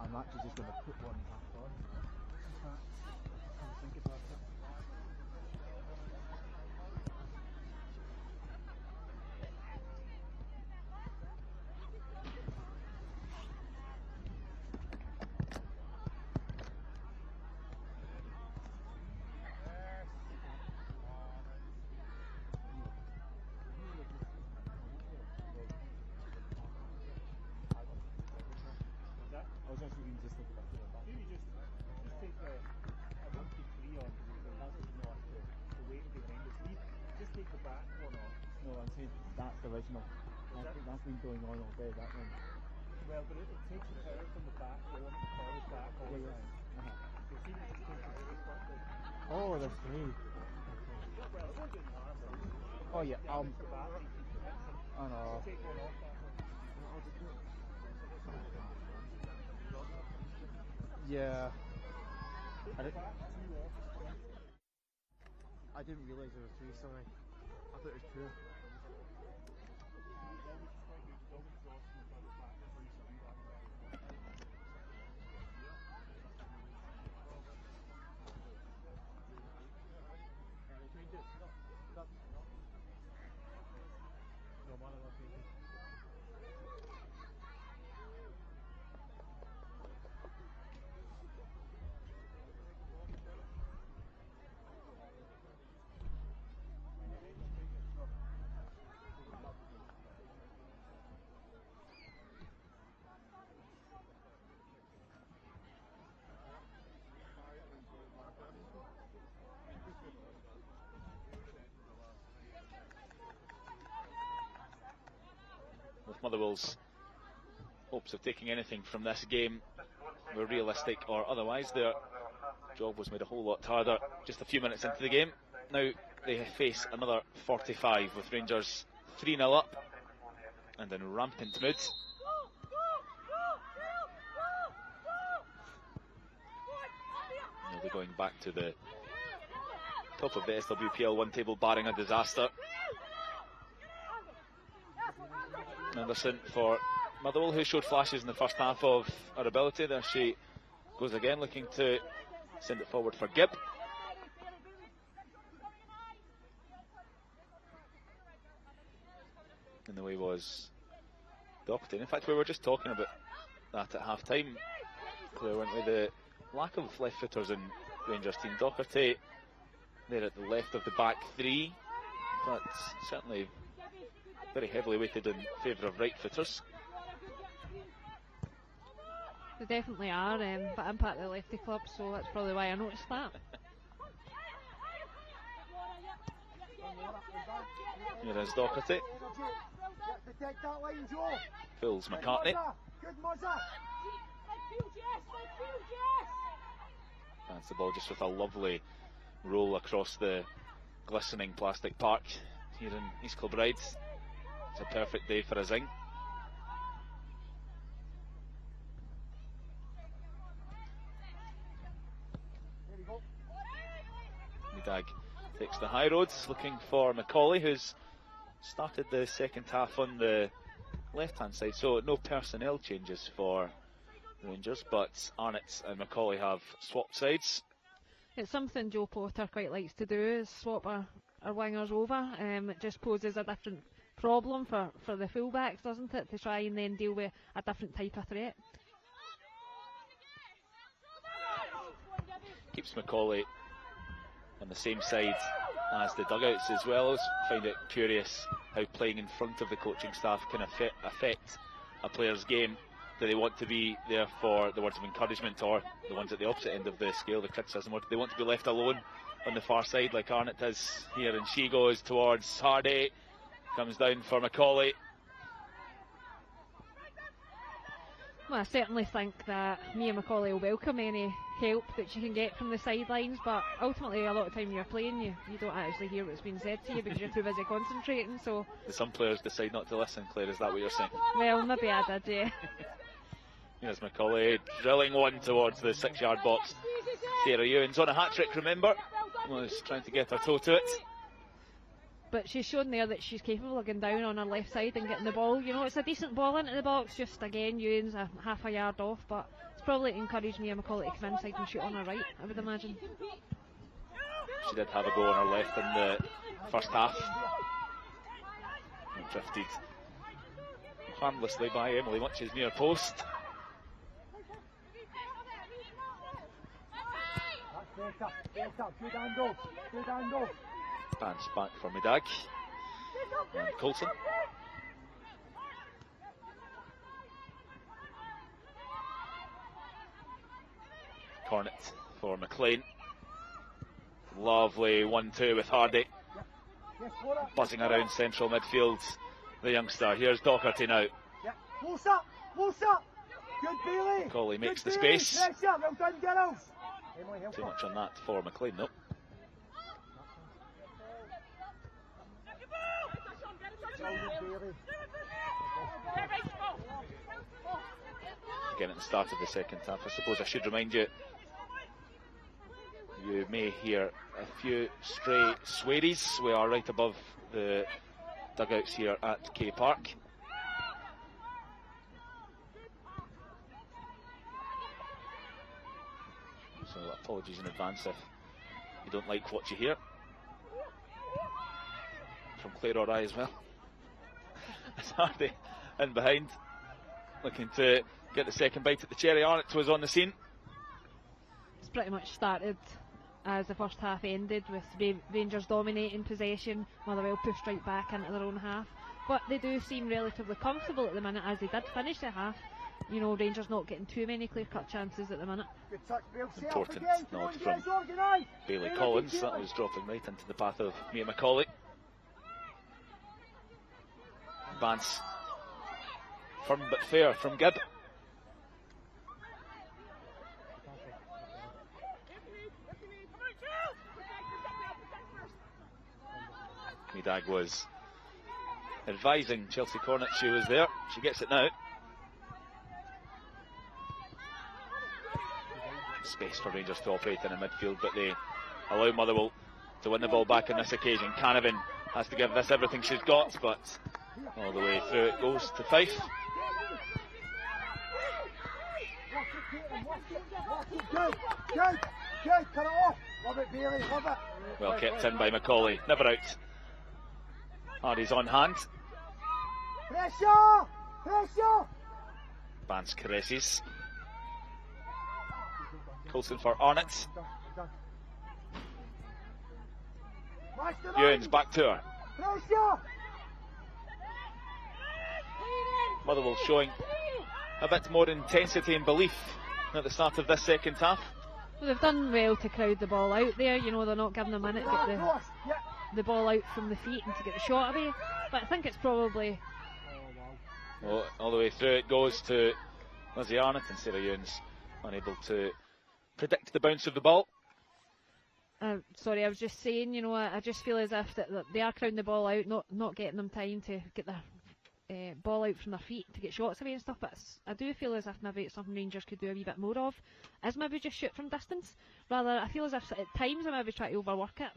I'm actually just going to put one back on. Think about it. I was actually just thinking about doing that. Maybe just take the, I won't keep 3 on because that's not the weight behind it. Just take the back one off. No, I'm saying that's the original. That's been going on all day, that one. Well, but it takes the power from the back. You want the power back all the time. You see, it just takes the weight back. Oh, that's great. Well, it won't do harm. Oh yeah, the battery keeps the mixing. I know. Take one off that one. I'll just do it. Yeah. I didn't realise there were 3, sorry. I thought it was 2. Motherwell's hopes of taking anything from this game were realistic or otherwise, their job was made a whole lot harder just a few minutes into the game. Now they face another 45 with Rangers 3-0 up and in rampant mood. They're going back to the top of the SWPL one table, barring a disaster. Anderson for Motherwell, who showed flashes in the first half of her ability. There she goes again, looking to send it forward for Gibb. And the way was Doherty. In fact, we were just talking about that at half time, Claire, weren't we? The lack of left footers in Rangers team. Doherty there at the left of the back three, but certainly very heavily weighted in favour of right footers. They definitely are, but I'm part of the lefty club, so that's probably why I noticed that. Here is Doherty. Fills McCartney. That's the ball just with a lovely roll across the glistening plastic park here in East Kilbride. It's a perfect day for a zing. Medag takes the high road, looking for Macaulay, who's started the second half on the left hand side, so no personnel changes for Rangers, but Arnott and Macaulay have swapped sides. It's something Joe Potter quite likes to do, is swap our wingers over. It just poses a different problem for the fullbacks, doesn't it, to try and then deal with a different type of threat. Keeps Macaulay on the same side as the dugouts as well. I find it curious how playing in front of the coaching staff can affect a player's game. Do they want to be there for the words of encouragement, or the ones at the opposite end of the scale, the criticism, or do they want to be left alone on the far side like Arnott does here? And she goes towards Hardy, comes down for Macaulay. Well, I certainly think that Mia Macaulay will welcome any help that she can get from the sidelines, but ultimately a lot of time you're playing, you don't actually hear what's being said to you because you're too busy concentrating. So some players decide not to listen, Claire, is that what you're saying? Well, maybe I did, yeah. Here's Macaulay drilling one towards the 6-yard box. Sarah Ewan's on a hat-trick, remember, was trying to get her toe to it. But she's shown there that she's capable of going down on her left side and getting the ball. You know, it's a decent ball into the box, just again, Ewan's a half a yard off, but it's probably encouraged Mia Macaulay to come inside and shoot on her right, I would imagine. She did have a go on her left in the first half. And drifted harmlessly by Emily Much's near post. Bounce back for Medag. And Coulson. Cornet for McLean. Lovely 1-2 with Hardy. Buzzing around central midfield, the youngster. Here's Doherty now. Close up, close up. Good Bailey. Macaulay makes the space. Well done, girls. Too much on that for McLean, though. Again at the start of the second half, I suppose I should remind you, you may hear a few stray swearies. We are right above the dugouts here at K Park. So apologies in advance if you don't like what you hear. From Claire or I as well. It's Hardy in behind, looking to get the second bite at the cherry. Arnott was on the scene. It's pretty much started as the first half ended, with Rangers dominating possession. Motherwell pushed right back into their own half, but they do seem relatively comfortable at the minute, as they did finish the half. You know, Rangers not getting too many clear-cut chances at the minute. Important nod from Bailey Collins. That was dropping right into the path of Mia Macaulay. Vance Firm but fair from Gibb. Medag was advising Chelsea Cornet she was there. She gets it now. Space for Rangers to operate in the midfield, but they allow Motherwell to win the ball back on this occasion. Canavan has to give this everything she's got, but all the way through it goes to Fife. Good, cut it off. Love it, Bailey, love it. Well kept in by Macaulay, never out. Hardy's on hand. Pressure! Pressure! Bans caresses. Coulson for Arnott. Ewens back to her. Pressure! Motherwell showing a bit more intensity and belief at the start of this second half. Well, they've done well to crowd the ball out there. You know, they're not giving them a minute to get the ball out from the feet and to get the shot away. But I think it's probably... Well, all the way through it goes to Lizzie Arnott, and Sarah Ewens unable to predict the bounce of the ball. Sorry, I was just saying, you know, I just feel as if that they are crowding the ball out, not getting them time to get their ball out from their feet to get shots away and stuff. But I do feel as if maybe it's something Rangers could do a wee bit more of, is maybe just shoot from distance. Rather, I feel as if at times I maybe try to overwork it.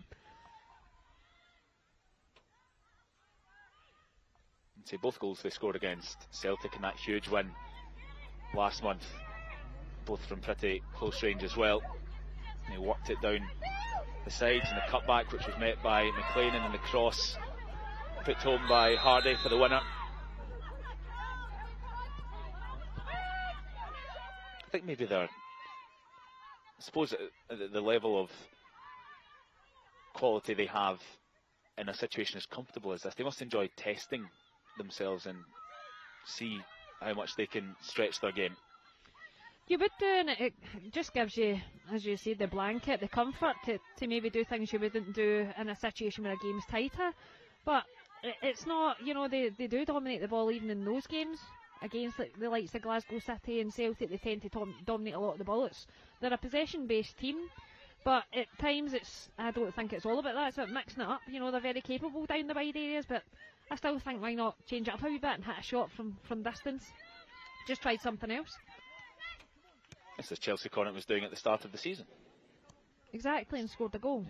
See, both goals they scored against Celtic in that huge win last month, both from pretty close range as well. They worked it down the sides and the cutback, which was met by McLean, and then the cross put home by Hardy for the winner. I think maybe they're, I suppose at the level of quality they have in a situation as comfortable as this, they must enjoy testing themselves and see how much they can stretch their game. You would do, and it just gives you, as you say, the blanket, the comfort to maybe do things you wouldn't do in a situation where a game's tighter. But it's not, you know, they do dominate the ball even in those games against the likes of Glasgow City and Celtic. They tend to dominate a lot of the ball. They're a possession-based team, but at times I don't think it's all about that. It's about mixing it up. You know, they're very capable down the wide areas, but I still think why not change it up a wee bit and hit a shot from distance. Just tried something else. This is Chelsea Cornet was doing at the start of the season. Exactly, and scored a goal.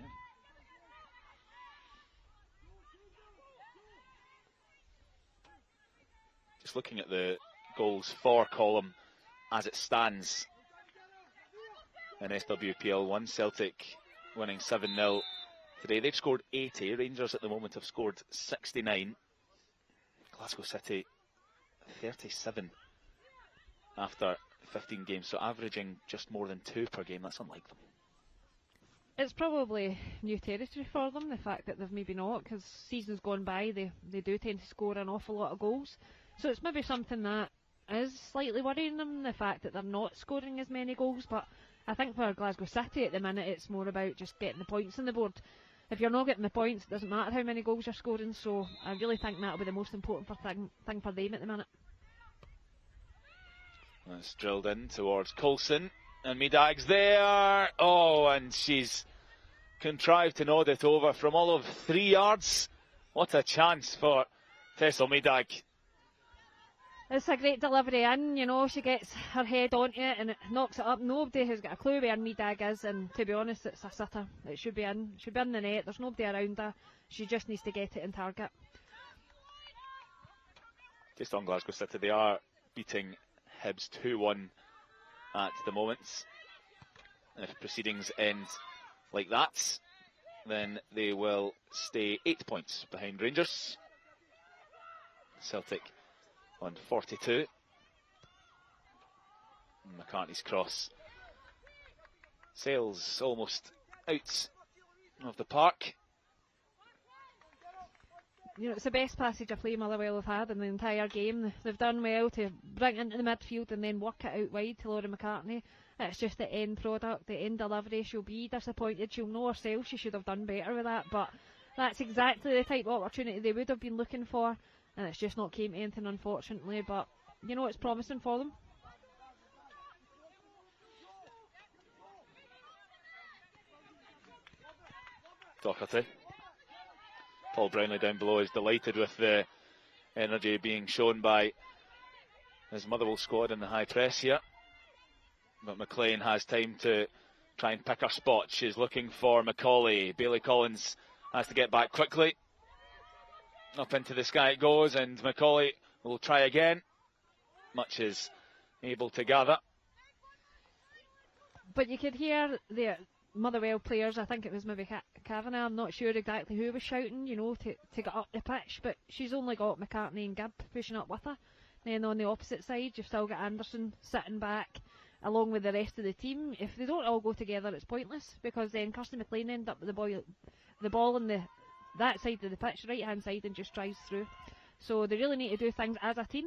Just looking at the goals for column as it stands in SWPL 1, Celtic winning 7-0 today. They've scored 80. Rangers at the moment have scored 69. Glasgow City 37 after 15 games, so averaging just more than 2 per game. That's unlike them. It's probably new territory for them, the fact that they've maybe not, because seasons gone by they do tend to score an awful lot of goals. So it's maybe something that is slightly worrying them, the fact that they're not scoring as many goals. But I think for Glasgow City at the minute it's more about just getting the points on the board. If you're not getting the points, it doesn't matter how many goals you're scoring, so I really think that'll be the most important thing for them at the minute. That's drilled in towards Coulson, and Medag's there. Oh, and she's contrived to nod it over from all of 3 yards. What a chance for Tessel Medag. It's a great delivery in, you know, she gets her head onto it and it knocks it up. Nobody has got a clue where Medag is, and to be honest, it's a sitter. It should be in the net. There's nobody around her. She just needs to get it in target. Just on Glasgow City, they are beating Hibs 2-1 at the moment. And if proceedings end like that, then they will stay 8 points behind Rangers. Celtic on 42. And McCartney's cross sails almost out of the park. You know, it's the best passage of play Motherwell have had in the entire game. They've done well to bring it into the midfield and then work it out wide to Laurie McCartney. It's just the end product, the end delivery. She'll be disappointed. She'll know herself she should have done better with that, but that's exactly the type of opportunity they would have been looking for, and it's just not came to anything, unfortunately. But you know, it's promising for them. Doherty. Paul Brownlee down below is delighted with the energy being shown by his Motherwell squad in the high press here. But McLean has time to try and pick her spot. She's looking for Macaulay. Bailey Collins has to get back quickly. Up into the sky it goes, and Macaulay will try again. Much is able to gather. But you could hear the Motherwell players, I think it was maybe Kavanagh, I'm not sure exactly who was shouting, you know, to get up the pitch, but she's only got McCartney and Gibb pushing up with her. Then on the opposite side, you've still got Anderson sitting back along with the rest of the team. If they don't all go together, it's pointless, because then Kirsty McLean end up with the ball on that side of the pitch, right hand side, and just drives through. So they really need to do things as a team.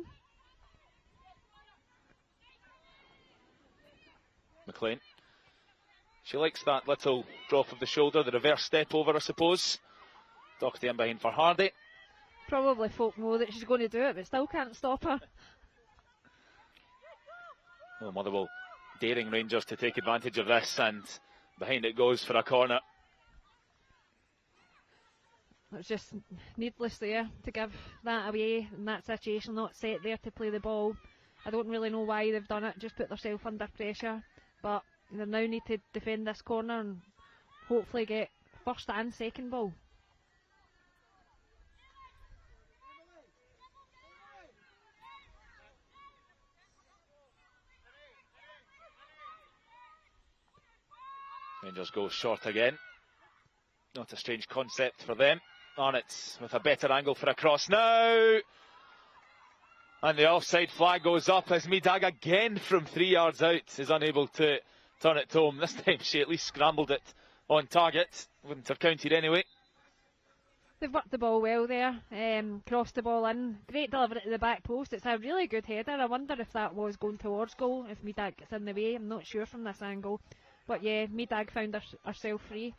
McLean. She likes that little drop of the shoulder, the reverse step over, I suppose. Doherty in behind for Hardy. Probably folk know that she's going to do it, but still can't stop her. Well, Motherwell daring Rangers to take advantage of this, and behind it goes for a corner. It's just needless there to give that away in that situation, not set there to play the ball. I don't really know why they've done it, just put themselves under pressure, but they now need to defend this corner and hopefully get first and second ball. Rangers go short again. Not a strange concept for them. Arnott with a better angle for a cross now. And the offside flag goes up as Medag again from 3 yards out is unable to turn it home. This time she at least scrambled it on target. Wouldn't have counted anyway. They've worked the ball well there, crossed the ball in. Great delivery to the back post. It's a really good header. I wonder if that was going towards goal, if Medag gets in the way. I'm not sure from this angle. But yeah, Medag found herself free.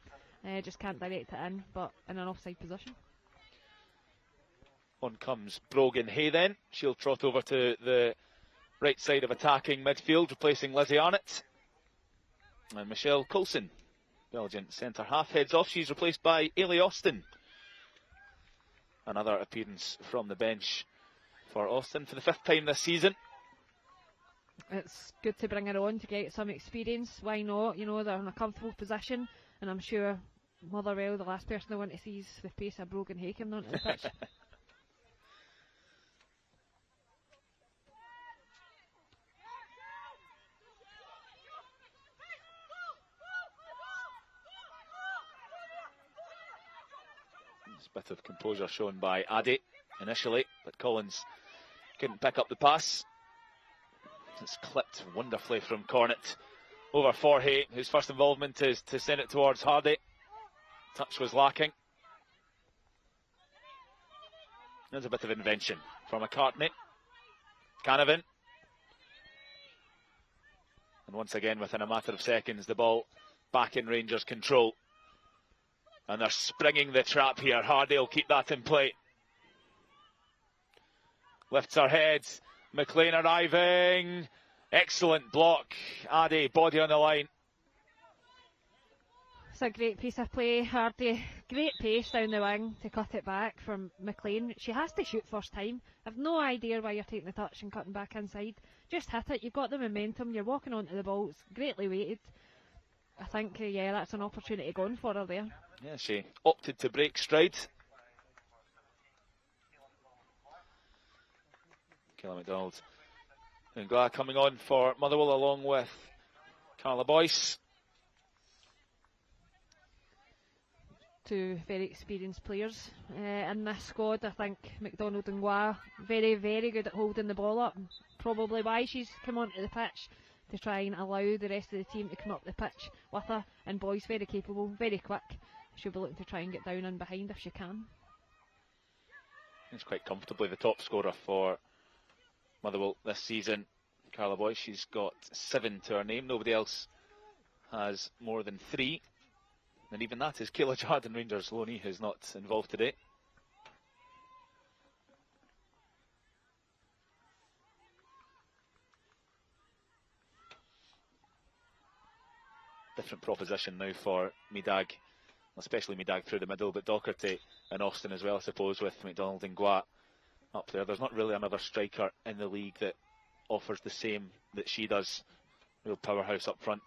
Just can't direct it in, but in an offside position. On comes Brogan Hay then. She'll trot over to the right side of attacking midfield, replacing Lizzie Arnott. And Michelle Coulson, Belgian centre half, heads off. She's replaced by Ailey Austin. Another appearance from the bench for Austin for the 5th time this season. It's good to bring her on to get some experience. Why not? You know, they're in a comfortable position, and I'm sure Motherwell, the last person they want to see is the pace of Brogan Hay coming onto the pitch. This bit of composure shown by Addy initially, but Collins couldn't pick up the pass. It's clipped wonderfully from Cornett over for Hay, whose first involvement is to send it towards Hardy. Touch was lacking. There's a bit of invention from McCartney. Canavan. And once again, within a matter of seconds, the ball back in Rangers' control. And they're springing the trap here. Hardy will keep that in play. Lifts her head. McLean arriving. Excellent block. Addy, body on the line. It's a great piece of play. Hardy, great pace down the wing to cut it back from McLean. She has to shoot first time. I've no idea why you're taking the touch and cutting back inside. Just hit it. You've got the momentum. You're walking onto the ball. It's greatly weighted. I think, yeah, that's an opportunity gone for her there. Yeah, she opted to break stride. Kayla McDonald and Glad coming on for Motherwell along with Carla Boyce. Two very experienced players in this squad. I think McDonald and Gua very, very good at holding the ball up. Probably why she's come onto the pitch, to try and allow the rest of the team to come up the pitch with her. And Boyce very capable, very quick. She'll be looking to try and get down and behind if she can. It's quite comfortably the top scorer for Motherwell this season. Carla Boyce, she's got 7 to her name. Nobody else has more than 3. And even that is Kayla Jardine, Rangers loanee, who's not involved today. different proposition now for Medag, especially Medag through the middle, but Docherty and Austin as well, I suppose, with McDonald and Guat up there. There's not really another striker in the league that offers the same that she does. Real powerhouse up front.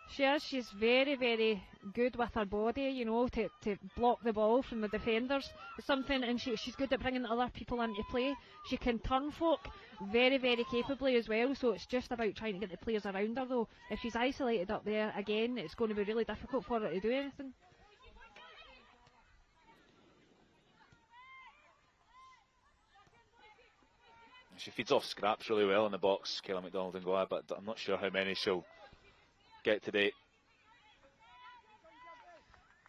She is. She's very, very good with her body, you know, to block the ball from the defenders. It's something, and she's good at bringing other people into play. She can turn folk very, very capably as well, so it's just about trying to get the players around her, though. If she's isolated up there, again, it's going to be really difficult for her to do anything. She feeds off scraps really well in the box, Kayla McDonald and Goa, but I'm not sure how many she'll get today.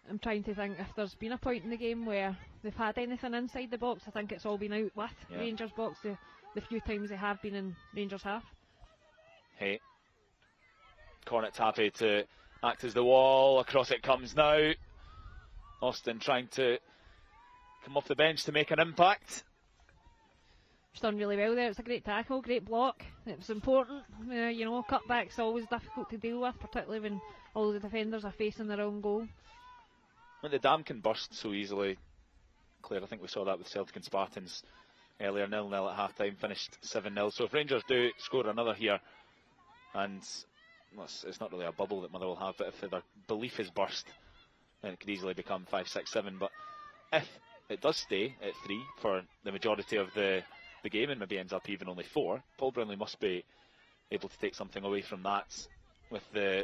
I'm trying to think if there's been a point in the game where they've had anything inside the box. I think it's all been out with Rangers box the few times they have been in Rangers half. Hey, Cornett's happy to act as the wall. Across it comes now. Austin trying to come off the bench to make an impact. She's done really well there. It's a great tackle, great block. It was important. You know, cutbacks always difficult to deal with, particularly when all the defenders are facing their own goal. When the dam can burst so easily, Claire, I think we saw that with Celtic and Spartans earlier, 0-0 at half-time, finished 7-0. So if Rangers do score another here, and well, it's not really a bubble that Motherwell have, but if their belief is burst, then it could easily become 5-6-7. But if it does stay at 3 for the majority of the game, and maybe ends up even only 4, Paul Brownlee must be able to take something away from that with the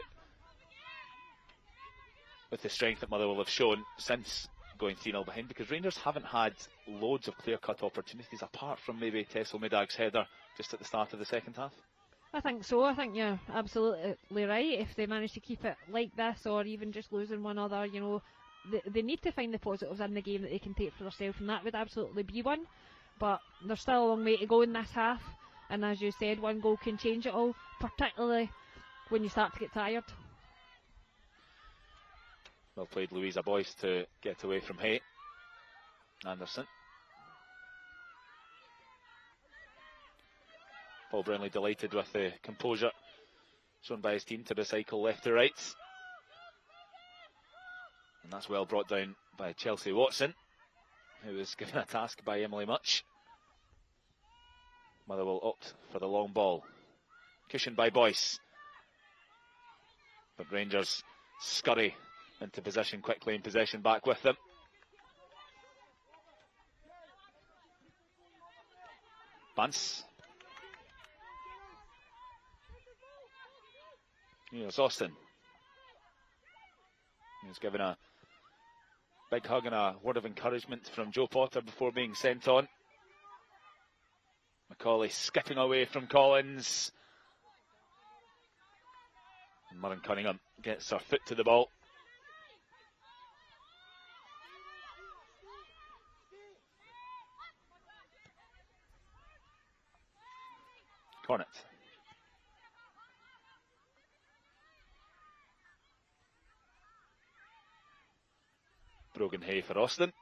strength that Motherwell have shown since going 3-0 behind, because Rangers haven't had loads of clear-cut opportunities apart from maybe Tessel Medag's header just at the start of the second half. I think so. I think you're absolutely right. If they manage to keep it like this, or even just losing one other, you know, they need to find the positives in the game that they can take for themselves, and that would absolutely be one. But there's still a long way to go in this half, and as you said, one goal can change it all, particularly when you start to get tired. Well played, Louisa Boyce, to get away from Hay. Anderson. Paul Brownlee delighted with the composure shown by his team to recycle left to right. And that's well brought down by Chelsea Watson, who was given a task by Emily Much. Motherwell opt for the long ball. Cushioned by Boyce. But Rangers scurry into position quickly, and possession back with them. Bance. Here's Austin. He's given a big hug and a word of encouragement from Joe Potter before being sent on. Macaulay skipping away from Collins. And Murren Cunningham gets her foot to the ball. Cornet. Brogan Hay for Austin.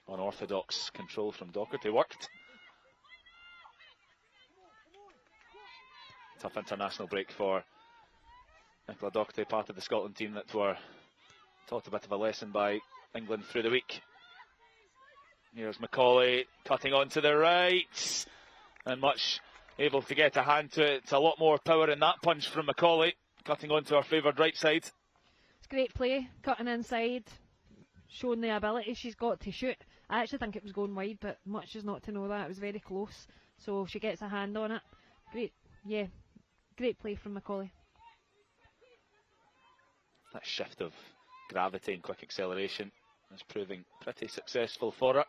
Unorthodox control from Docherty worked. Tough international break for Nicola Docherty, part of the Scotland team that were taught a bit of a lesson by England through the week. Here's Macaulay cutting on to the right, and Much able to get a hand to it. It's a lot more power in that punch from Macaulay, cutting onto our favoured right side. It's great play, cutting inside, showing the ability she's got to shoot. I actually think it was going wide, but Much is not to know that. It was very close, so she gets a hand on it. Great, yeah, great play from Macaulay. That shift of gravity and quick acceleration is proving pretty successful for her.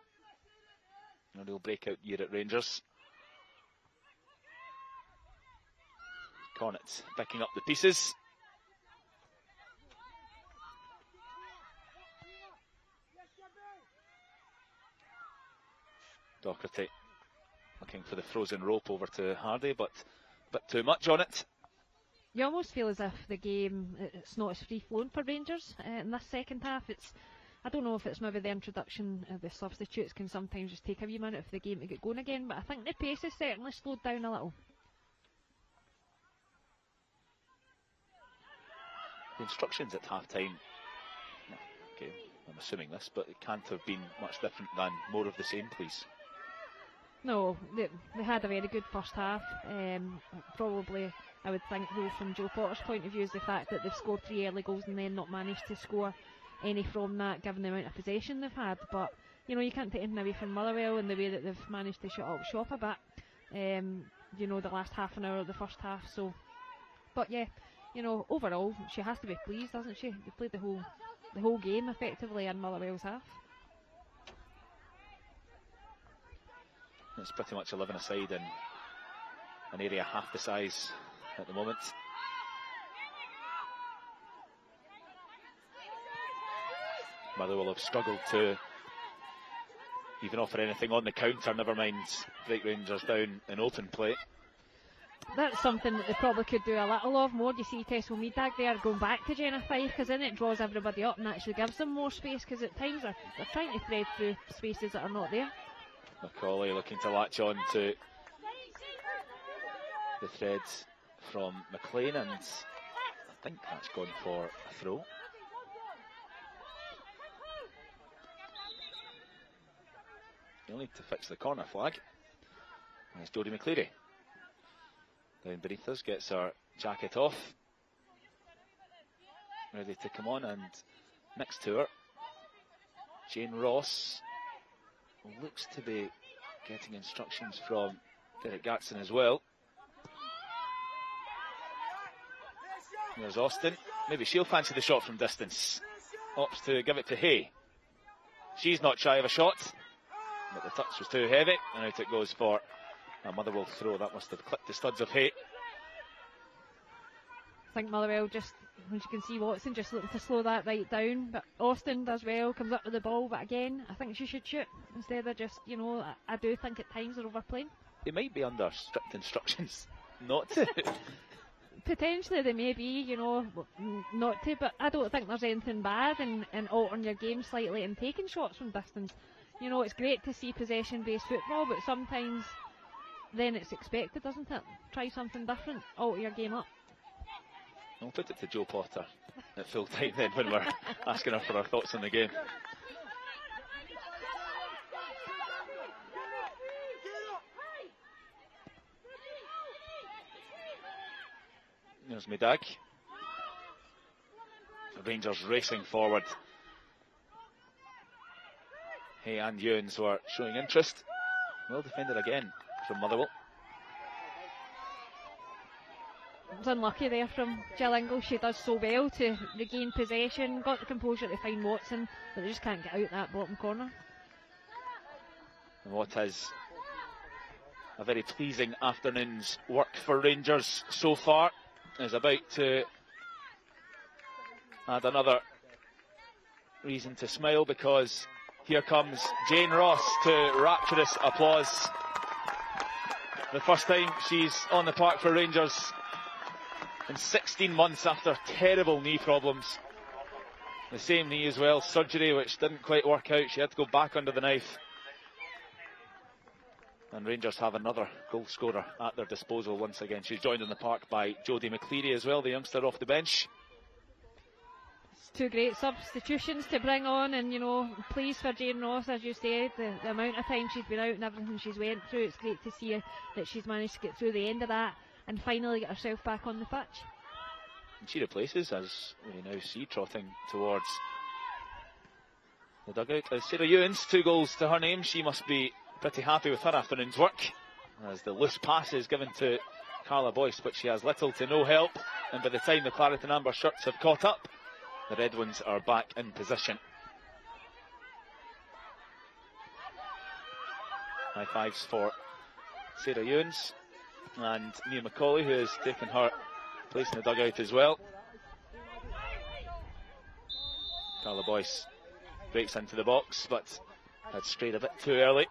A real breakout year at Rangers. Cornet picking up the pieces. Docherty looking for the frozen rope over to Hardy, but a bit too much on it. You almost feel as if the game, it's not as free flowing for Rangers in this second half. It's I don't know if it's maybe the introduction of the substitutes can sometimes just take a wee minute for the game to get going again, but I think the pace has certainly slowed down a little. The instructions at half-time, okay, I'm assuming this, but it can't have been much different than more of the same, please. No, they had a very good first half. Probably, I would think, though, from Joe Potter's point of view, is the fact that they've scored 3 early goals and then not managed to score any from that, given the amount of possession they've had. But, you know, you can't take anything away from Motherwell in the way that they've managed to shut up shop a bit, you know, the last half an hour of the first half. So, but yeah, you know, overall, she has to be pleased, hasn't she? They played the whole game effectively in Motherwell's half. It's pretty much 11 aside in an area half the size at the moment. Motherwell have struggled to even offer anything on the counter, never mind break Rangers down in open play. That's something that they probably could do a little of more. You see Tessel Meadag there going back to Jenna Fife, because then it draws everybody up and actually gives them more space, because at times they're trying to thread through spaces that are not there. Macaulay looking to latch on to the threads from McLean, and I think that's gone for a throw. You'll need to fix the corner flag. There's Jodie McCleary. Down beneath us, gets her jacket off. Ready to come on, and next to her, Jane Ross looks to be getting instructions from Derek Gatson as well. There's Austin. Maybe she'll fancy the shot from distance. Opts to give it to Hay. She's not shy of a shot, but the touch was too heavy, and out it goes for a Motherwell throw. That must have clipped the studs of Hay. I think Motherwell just, as you can see, Watson just looking to slow that right down, but Austin does well, comes up with the ball, but again, I think she should shoot instead of just, you know, I do think at times they're overplaying. They might be under strict instructions not to. Potentially they may be, you know, not to, but I don't think there's anything bad in altering your game slightly and taking shots from distance. You know, it's great to see possession-based football, but sometimes then it's expected, doesn't it? Try something different, alter your game up. I'll put it to Joe Potter at full time then when we're asking her for her thoughts on the game. There's Meadag. The Rangers racing forward. Hay and Ewens were showing interest. Well defended again from Motherwell. It was unlucky there from Jill Ingle. She does so well to regain possession, got the composure to find Watson, but they just can't get out that bottom corner. And what is a very pleasing afternoon's work for Rangers so far is about to add another reason to smile, because here comes Jane Ross to rapturous applause. The first time she's on the park for Rangers in 16 months after terrible knee problems. The same knee as well, surgery which didn't quite work out. She had to go back under the knife. And Rangers have another goal scorer at their disposal once again. She's joined in the park by Jodie McCleary as well, the youngster off the bench. It's two great substitutions to bring on, and you know, pleased for Jane Ross, as you said, the amount of time she's been out and everything she's went through. It's great to see her, that she's managed to get through the end of that and finally get herself back on the pitch. And she replaces, as we now see, trotting towards the dugout, as Sarah Ewens, 2 goals to her name. She must be pretty happy with her afternoon's work, as the loose pass is given to Carla Boyce, but she has little to no help, and by the time the claret and amber shirts have caught up, the red ones are back in position. High fives for Sarah Ewens and Mia Macaulay, who has taken her place in the dugout as well. Carla Boyce breaks into the box, but had strayed a bit too early.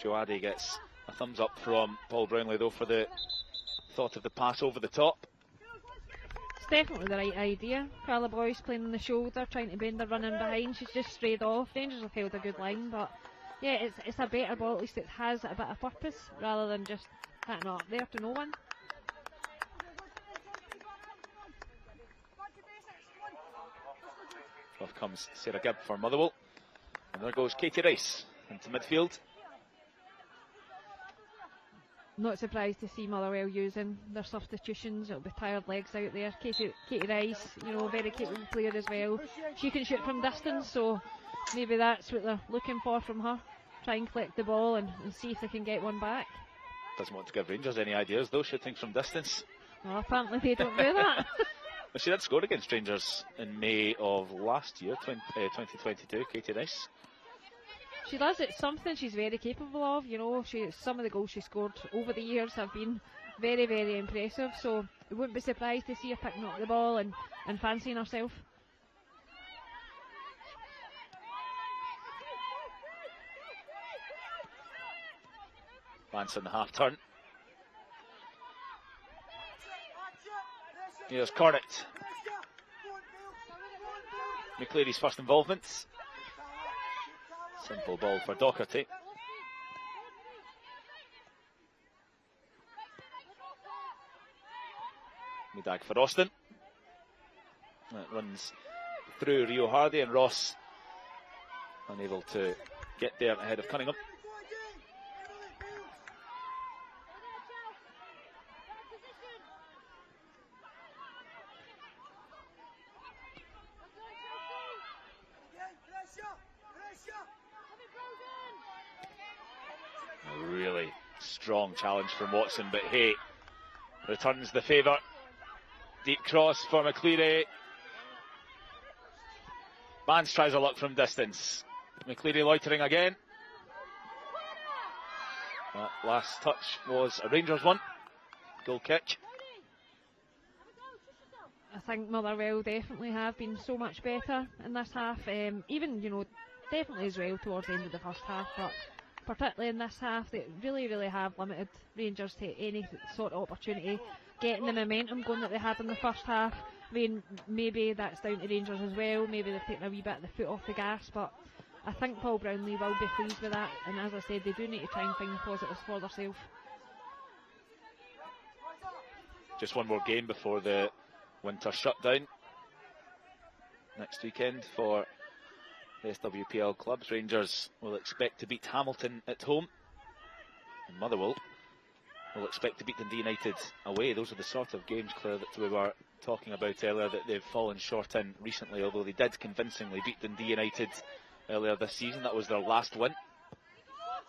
Joe Addy gets a thumbs up from Paul Brownlee though for the thought of the pass over the top. It's definitely the right idea. Carla Boyce playing on the shoulder, trying to bend her running behind. She's just strayed off. Rangers have held a good line, but yeah, it's a better ball. At least it has a bit of purpose rather than just hitting it up there to no one. Off comes Sarah Gibb for Motherwell. And there goes Katie Rice into midfield. Not surprised to see Motherwell using their substitutions. It'll be tired legs out there. Katie Rice, very capable player as well. She can shoot from distance, so maybe that's what they're looking for from her. Try and collect the ball and see if they can get one back. Doesn't want to give Rangers any ideas though, shooting from distance. Well, apparently they don't do that. Well, she did score against Rangers in May of last year, 2022, Katie Rice. She does. It's something she's very capable of. Some of the goals she scored over the years have been very, very impressive. So I wouldn't be surprised to see her picking up the ball and fancying herself. Lance in the half turn. Here's Cornett. McCleary's first involvement. Simple ball for Docherty. Medag for Austin. It runs through Rio Hardy, and Ross unable to get there ahead of Cunningham. A really strong challenge from Watson, but Hay returns the favour. Deep cross for McCleary. Mans tries a luck from distance. McCleary loitering again. That last touch was a Rangers one. Goal kick. I think Motherwell definitely have been so much better in this half. Even, definitely as well towards the end of the first half, but particularly in this half, they really, really have limited Rangers to any sort of opportunity. Getting the momentum going that they had in the first half. I mean, maybe that's down to Rangers as well. Maybe they've taken a wee bit of the foot off the gas, but I think Paul Brownlee will be pleased with that. And as I said, they do need to try and find positives for themselves. Just one more game before the winter shutdown next weekend for the SWPL clubs. Rangers will expect to beat Hamilton at home, and Motherwell will expect to beat Dundee United away. Those are the sort of games, Claire, that we were talking about earlier that they've fallen short in recently, although they did convincingly beat Dundee United earlier this season. That was their last win.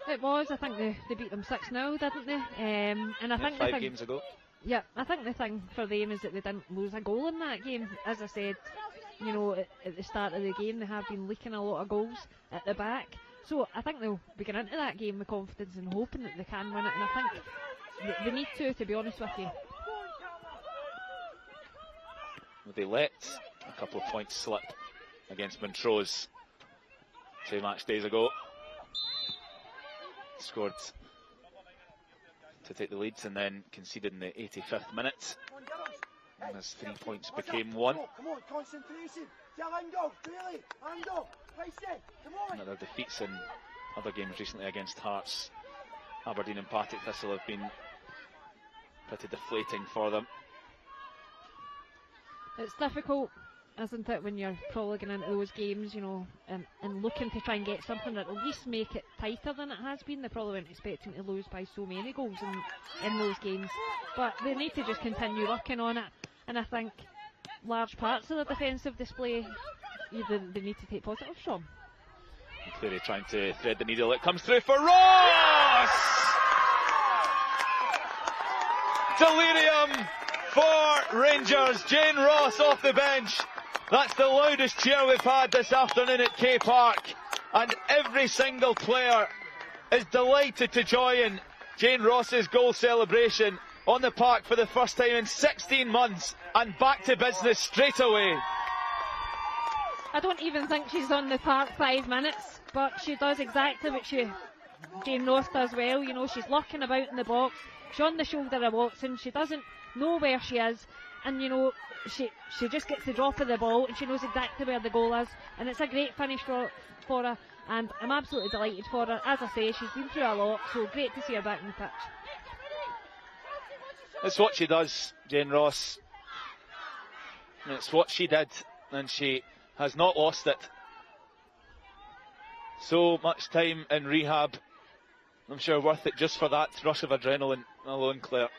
It was. I think they beat them 6-0, didn't they? And I think 5 games ago. Yeah, I think the thing for them is that they didn't lose a goal in that game. As I said, at the start of the game, they have been leaking a lot of goals at the back. So I think they'll be going into that game with confidence and hoping that they can win it. And I think they need to be honest with you. They let a couple of points slip against Montrose 2 match days ago. Scored to take the leads and then conceded in the 85th minute. And as 3 points became 1. Come on, concentration. And other defeats in other games recently against Hearts, Aberdeen and Partick Thistle have been pretty deflating for them. It's difficult, isn't it, when you're probably going into those games, and looking to try and get something that will at least make it tighter than it has been. They probably weren't expecting to lose by so many goals in those games. But they need to just continue working on it. And I think large parts of the defensive display, they need to take positives from. Clearly trying to thread the needle. It comes through for Ross! Delirium for Rangers. Jane Ross off the bench. That's the loudest cheer we've had this afternoon at K Park. And every single player is delighted to join Jane Ross's goal celebration on the park for the first time in 16 months and back to business straight away. I don't even think she's on the park 5 minutes, but she does exactly what Jane Ross does well. She's lurking about in the box. She's on the shoulder of Watson. She doesn't know where she is, and you know, she just gets the drop of the ball and she knows exactly where the goal is, and it's a great finish for her, and I'm absolutely delighted for her. As I say, she's been through a lot, so great to see her back in the pitch. It's what she does, Jane Ross. It's what she did, and she has not lost it. So much time in rehab, I'm sure worth it just for that rush of adrenaline alone, Claire.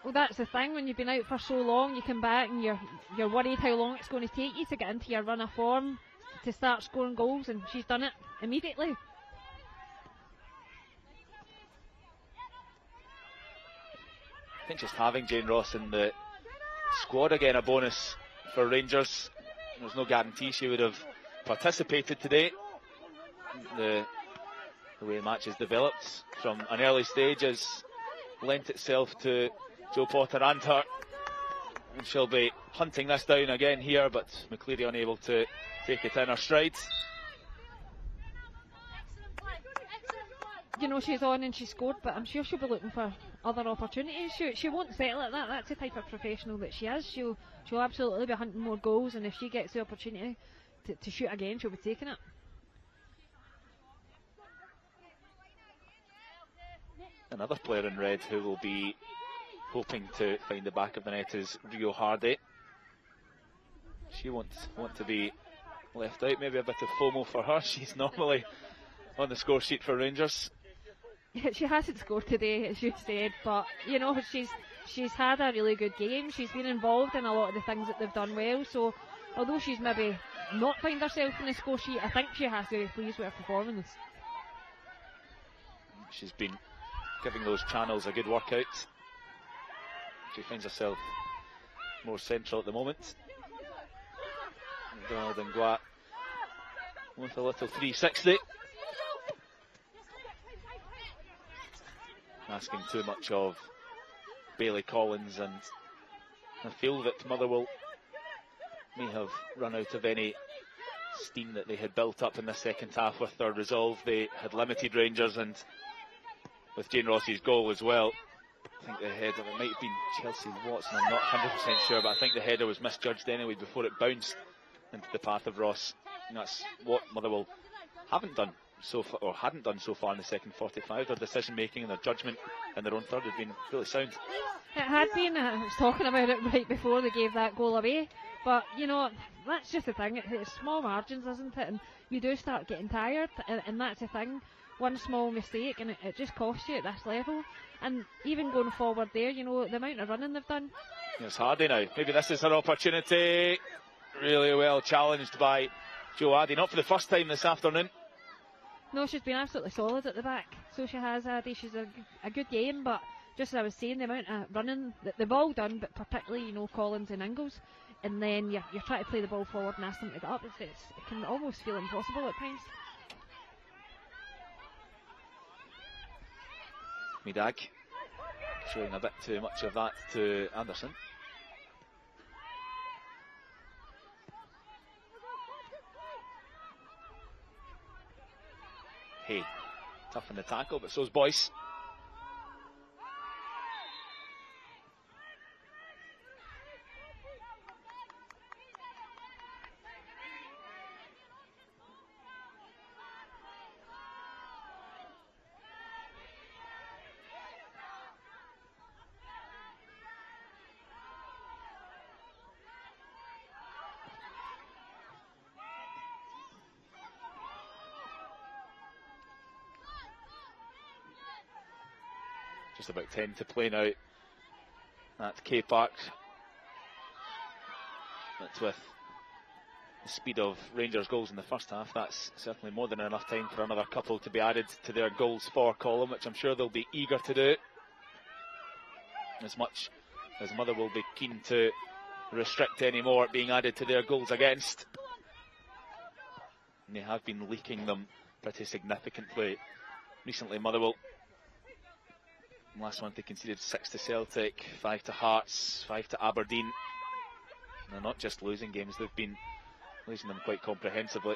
Well, that's the thing, when you've been out for so long, you come back and you're worried how long it's going to take you to get into your run of form, to start scoring goals, and she's done it immediately. I think just having Jane Ross in the squad again a bonus for Rangers. There's no guarantee she would have participated today. The way the match has developed from an early stage has lent itself to Jo Potter and her, and she'll be hunting this down again here, but McCleary unable to take it in her stride. You know, she's on and she scored, but I'm sure she'll be looking for other opportunities. She won't settle at that. That's the type of professional that she is. She'll absolutely be hunting more goals, and if she gets the opportunity to shoot again, she'll be taking it. Another player in red who will be hoping to find the back of the net is Rio Hardy. She won't want to be left out. Maybe a bit of FOMO for her. She's normally on the score sheet for Rangers. She hasn't scored today, as you said, but you know, she's had a really good game. She's been involved in a lot of the things that they've done well, so although she's maybe not found herself in the score sheet, I think she has to be pleased with her performance. She's been giving those channels a good workout. She finds herself more central at the moment. Donald Ngwa with a little 360. Asking too much of Bailey Collins, and I feel that Motherwell may have run out of any steam that they had built up in the second half with their resolve. They had limited Rangers, and with Jane Ross's goal as well, I think the header, it might have been Chelsea Watson, I'm not 100% sure, but I think the header was misjudged anyway before it bounced into the path of Ross. And that's what Motherwell haven't done so far, or hadn't done so far in the second 45. Their decision making and their judgment in their own third has been really sound. It had been. I was talking about it right before they gave that goal away, but you know, that's just the thing. It's small margins, isn't it? And you do start getting tired, and that's the thing. One small mistake and it just costs you at this level. And even going forward there, you know, the amount of running they've done. It's Hardy now. Maybe this is her opportunity. Really well challenged by Jo Addy. Not for the first time this afternoon. No, she's been absolutely solid at the back. So she has, Addy. She's a good game, but just as I was saying, the amount of running that they've all done, but particularly, you know, Collins and Ingalls. And then you're trying to play the ball forward and ask them to get up. It can almost feel impossible at times. Midag showing a bit too much of that to Anderson. Hey, tough in the tackle, but so's Boyce. Just about 10 to play now at K Park. But with the speed of Rangers goals in the first half, that's certainly more than enough time for another couple to be added to their goals for column, which I'm sure they'll be eager to do. As much as Motherwell will be keen to restrict any more being added to their goals against. And they have been leaking them pretty significantly recently, Motherwell. Last month they conceded 6 to Celtic, 5 to Hearts, 5 to Aberdeen. And they're not just losing games, they've been losing them quite comprehensively.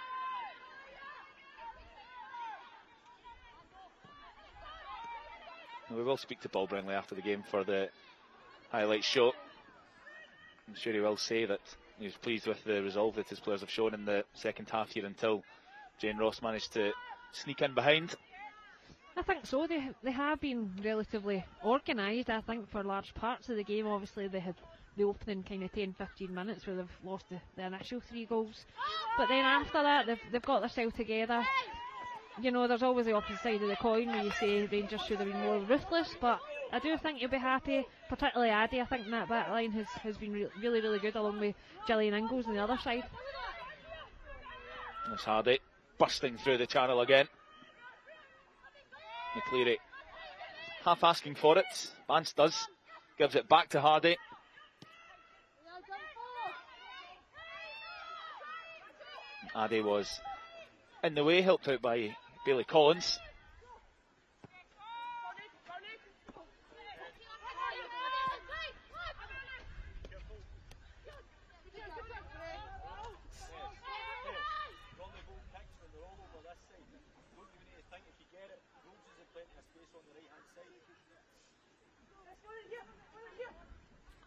And we will speak to Paul Brinley after the game for the highlight show. I'm sure he will say that he was pleased with the resolve that his players have shown in the second half here until Jane Ross managed to sneak in behind. I think so. They have been relatively organised, I think, for large parts of the game. Obviously, they had the opening kind of 10-15 minutes where they've lost the initial 3 goals. But then after that, they've got themselves together. You know, there's always the opposite side of the coin where you say Rangers should have been more ruthless, but I do think you'll be happy, particularly Addy. I think that back line has been really, really good, along with Gillian Ingalls on the other side. There's Hardy bursting through the channel again. McCleary half asking for it. Vance does. Gives it back to Hardy. Addy was in the way, helped out by Bailey Collins.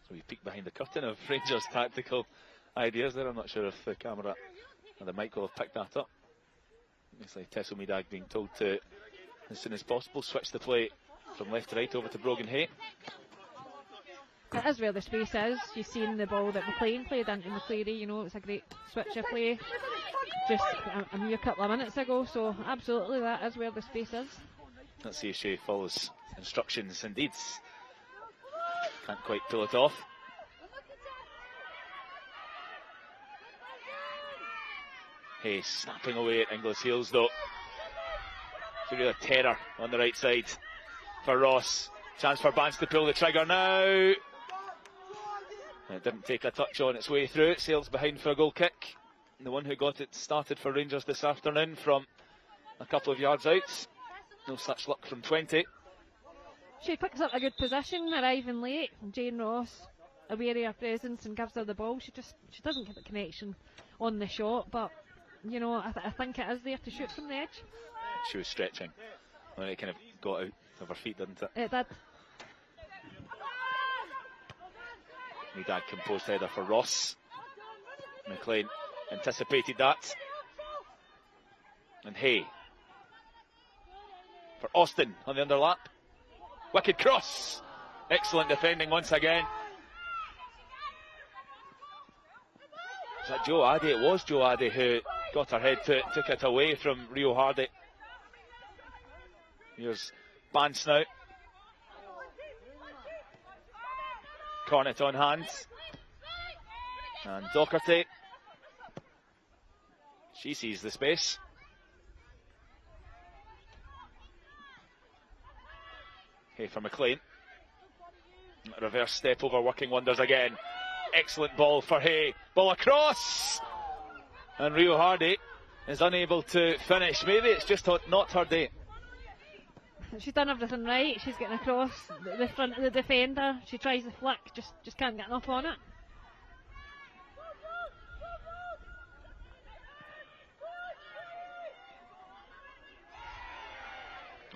So we peek behind the curtain of Rangers' tactical ideas there. I'm not sure if the camera and the mic will have picked that up. Obviously, Tessel Meadag being told to, as soon as possible, switch the play from left to right over to Brogan Hay. It is where the space is. You've seen the ball that McLean played into McCleary. You know, it was a great switch of play just a mere couple of minutes ago. So absolutely, that is where the space is. Let's see if she follows instructions. Indeed, can't quite pull it off. Hey, snapping away at Inglis' heels though. Should be a terror on the right side for Ross. Chance for Bance to pull the trigger now. It didn't take a touch on its way through. It sails behind for a goal kick. And the one who got it started for Rangers this afternoon from a couple of yards out. No such luck from 20. She picks up a good position, arriving late. Jane Ross aware of her presence and gives her the ball. She doesn't get the connection on the shot, but you know, I think it is there to shoot from the edge. She was stretching when it kind of got out of her feet, didn't it? It did. Meadag composed header for Ross. McLean anticipated that. And Hay for Austin on the underlap. Wicked cross. Excellent defending once again. Is that Joe Addy? It was Joe Addy who got her head to it, took it away from Rio Hardy. Here's Bance now. Cornet on hand. And Docherty. She sees the space. Hey for McLean. Reverse step over, working wonders again. Excellent ball for Hay. Ball across! And Rio Hardy is unable to finish. Maybe it's just not her day. She's done everything right. She's getting across the front of the defender. She tries the flick, just can't get enough on it.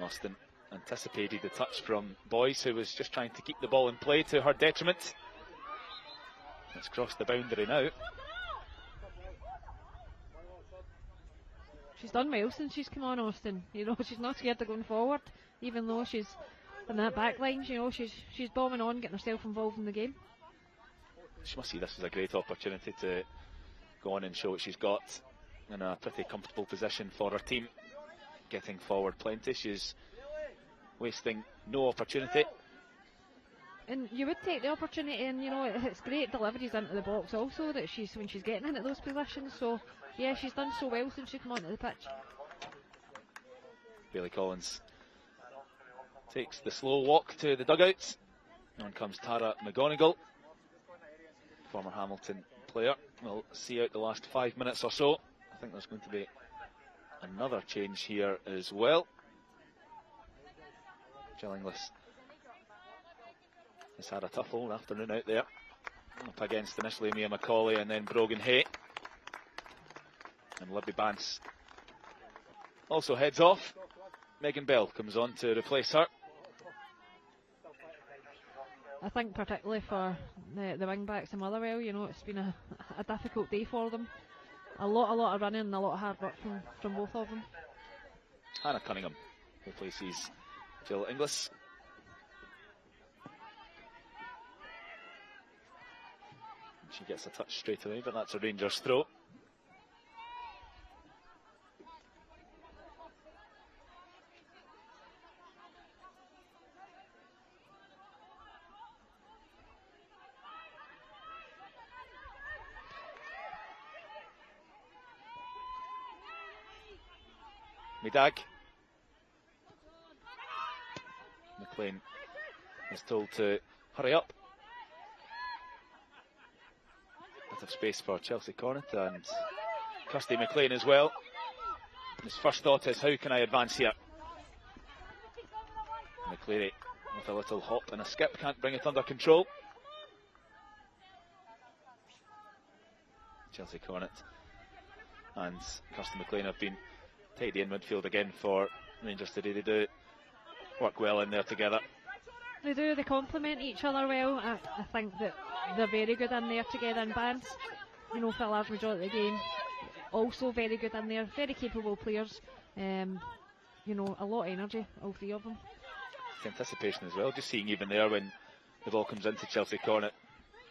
Austin anticipated the touch from Boyce, who was just trying to keep the ball in play to her detriment. It's crossed the boundary now. She's done well since she's come on, Austin. You know, she's not scared of going forward, even though she's in that back line. You know, she's bombing on, getting herself involved in the game. She must see this as a great opportunity to go on and show what she's got in a pretty comfortable position for her team. Getting forward plenty. She's wasting no opportunity. And you would take the opportunity, and you know, it's great deliveries into the box also that when she's getting into those positions. So yeah, she's done so well since she came onto the pitch. Bailey Collins takes the slow walk to the dugouts. On comes Tara McGonigal, former Hamilton player. We'll see out the last 5 minutes or so. I think there's going to be another change here as well. Jill Inglis has had a tough old afternoon out there. Up against initially Mia McCauley and then Brogan Hay. And Libby Bance also heads off. Megan Bell comes on to replace her. I think particularly for the wing backs in Motherwell. You know, it's been a difficult day for them. A lot of running and a lot of hard work from both of them. Hannah Cunningham replaces Jill Inglis. She gets a touch straight away, but that's a Rangers throw. Midag. McLean is told to hurry up. Bit of space for Chelsea Cornet and Kirsty McLean as well. His first thought is, how can I advance here? McCleary with a little hop and a skip, can't bring it under control. Chelsea Cornet and Kirsty McLean have been tidy in midfield again for Rangers today. They do work well in there together. They do, they complement each other well. I think that they're very good in there together in bands. You know, for a large majority of the game. Also very good in there, very capable players. You know, a lot of energy, all three of them. It's anticipation as well, just seeing even there when the ball comes into Chelsea Cornet,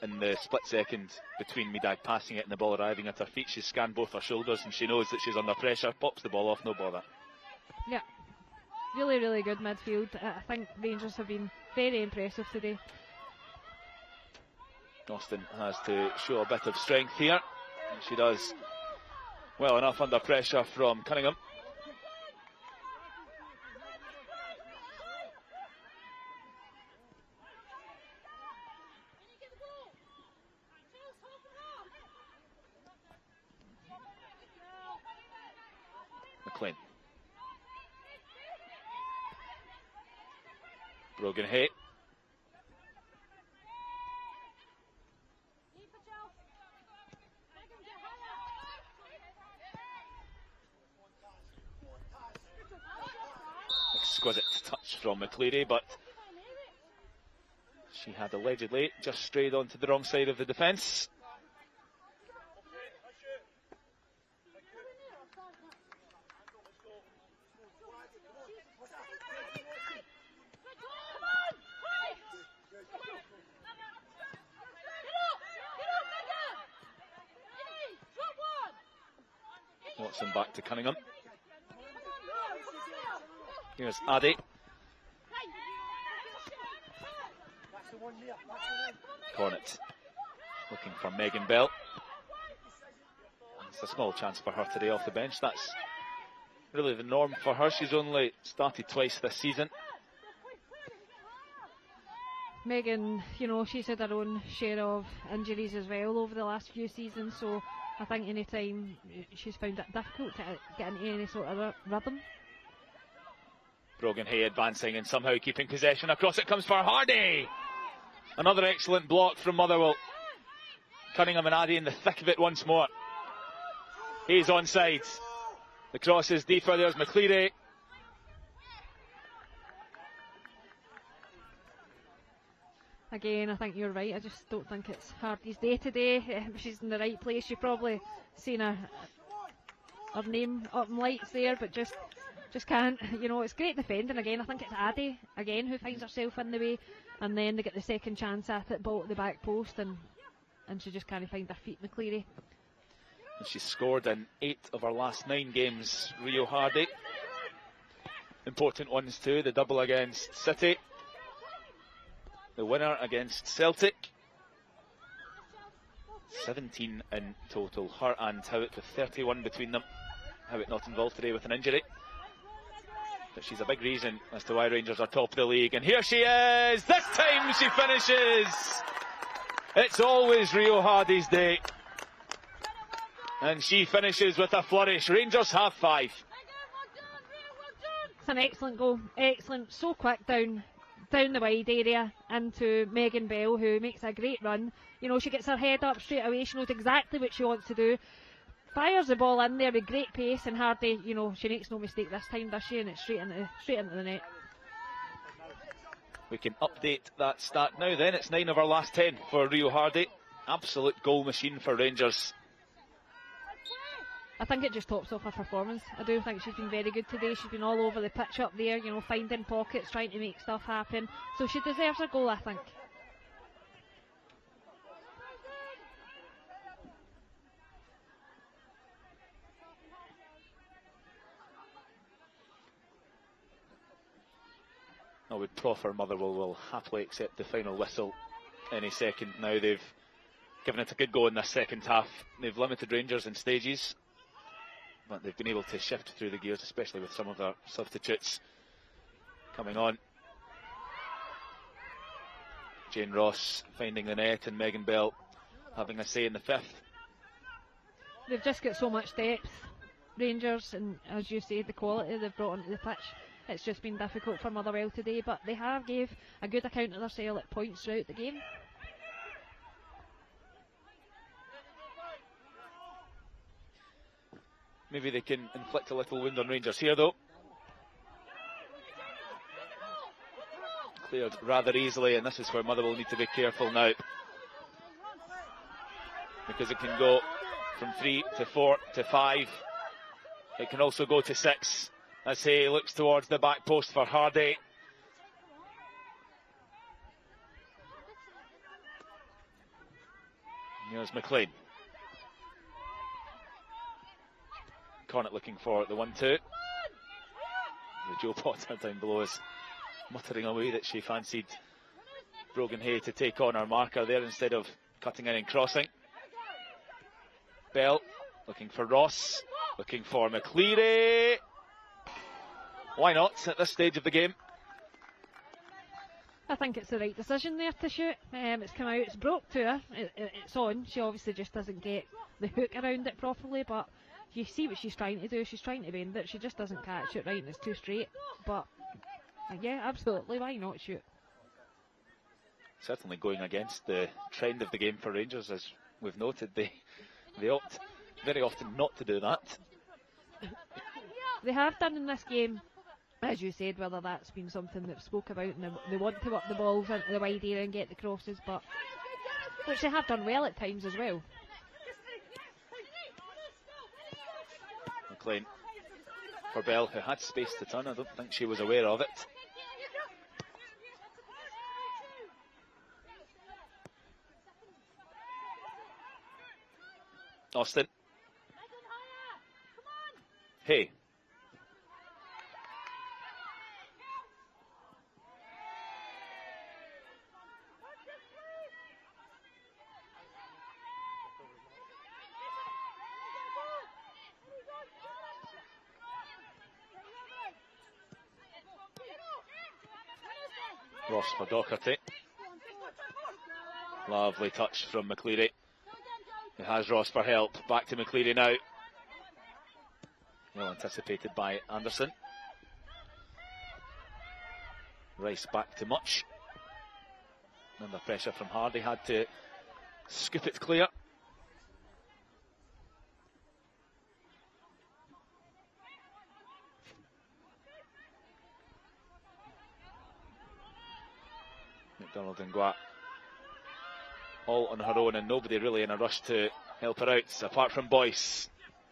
in the split second between Midag passing it and the ball arriving at her feet, she's scanned both her shoulders and she knows that she's under pressure, pops the ball off, no bother. Yeah, really good midfield. I think Rangers have been very impressive today. Austin has to show a bit of strength here, and she does well enough under pressure from Cunningham. McLean. Brogan Hay. Exquisite touch from McCleary, but she had allegedly just strayed onto the wrong side of the defence. Watson back to Cunningham. Here's Addy. Cornet looking for Megan Bell. It's a small chance for her today off the bench. That's really the norm for her. She's only started twice this season. Megan, you know, she's had her own share of injuries as well over the last few seasons, so I think any time she's found it difficult to get into any sort of rhythm. Brogan Hay advancing and somehow keeping possession. Across it comes for Hardy. Another excellent block from Motherwell. Cunningham and Addy in the thick of it once more. Hayes onside. The cross is deeper. There's McCleary. Again, I think you're right. I just don't think it's Hardy's day today. If she's in the right place, you've probably seen her name up in lights there, but just can't. You know, it's great defending again. I think it's Addy again who finds herself in the way, and then they get the second chance at it, ball at the back post, and she just can't find her feet. McCleary. And she's scored in 8 of her last 9 games, Rio Hardy. Important ones too, the double against City, the winner against Celtic. 17 in total, her and Howitt with 31 between them. Howitt not involved today with an injury, but she's a big reason as to why Rangers are top of the league. And here she is, this time she finishes. It's always Rio Hardy's day, and she finishes with a flourish. Rangers have 5. It's an excellent goal, excellent, so quick down the wide area into Megan Bell, who makes a great run. You know, she gets her head up straight away, she knows exactly what she wants to do, fires the ball in there with great pace, and Hardy, you know, she makes no mistake this time, does she? And it's straight into the net. We can update that stat now then. It's 9 of our last 10 for Rio Hardy. Absolute goal machine for Rangers. I think it just tops off her performance. I do think she's been very good today. She's been all over the pitch up there, you know, finding pockets, trying to make stuff happen. So she deserves a goal, I think. I would proffer Motherwell will happily accept the final whistle any second now. They've given it a good go in this second half. They've limited Rangers in stages, but they've been able to shift through the gears, especially with some of their substitutes coming on. Jane Ross finding the net, and Megan Bell having a say in the fifth. They've just got so much depth, Rangers, and as you say, the quality they've brought onto the pitch. It's just been difficult for Motherwell today, but they have gave a good account of themselves at points throughout the game. Maybe they can inflict a little wound on Rangers here though. Cleared rather easily, and this is where Motherwell need to be careful now, because it can go from 3 to 4 to 5. It can also go to 6 as he looks towards the back post for Hardy. Here's McLean. Cornet looking for the 1-2. The Joe Potter down below is muttering away that she fancied Brogan Hay to take on her marker there instead of cutting in and crossing. Bell looking for Ross, looking for McCleary. Why not at this stage of the game? I think it's the right decision there to shoot. It's come out, it's broke to her, it's on. She obviously just doesn't get the hook around it properly, but you see what she's trying to do. She's trying to bend it, she just doesn't catch it right, and it's too straight. But yeah, absolutely, why not shoot? Certainly going against the trend of the game for Rangers, as we've noted. They opt very often not to do that. They have done in this game, as you said, whether that's been something they've spoke about and they want to work the balls into the wide area and get the crosses, but which they have done well at times as well. McLean for Bell, who had space to turn. I don't think she was aware of it. Austin. Hey. Ross for Docherty. Lovely touch from McCleary. He has Ross for help. Back to McCleary now. Well anticipated by Anderson. Rice back to Much. Under pressure from Hardy, had to scoop it clear. McDonald and Guat all on her own, and nobody really in a rush to help her out, apart from Boyce.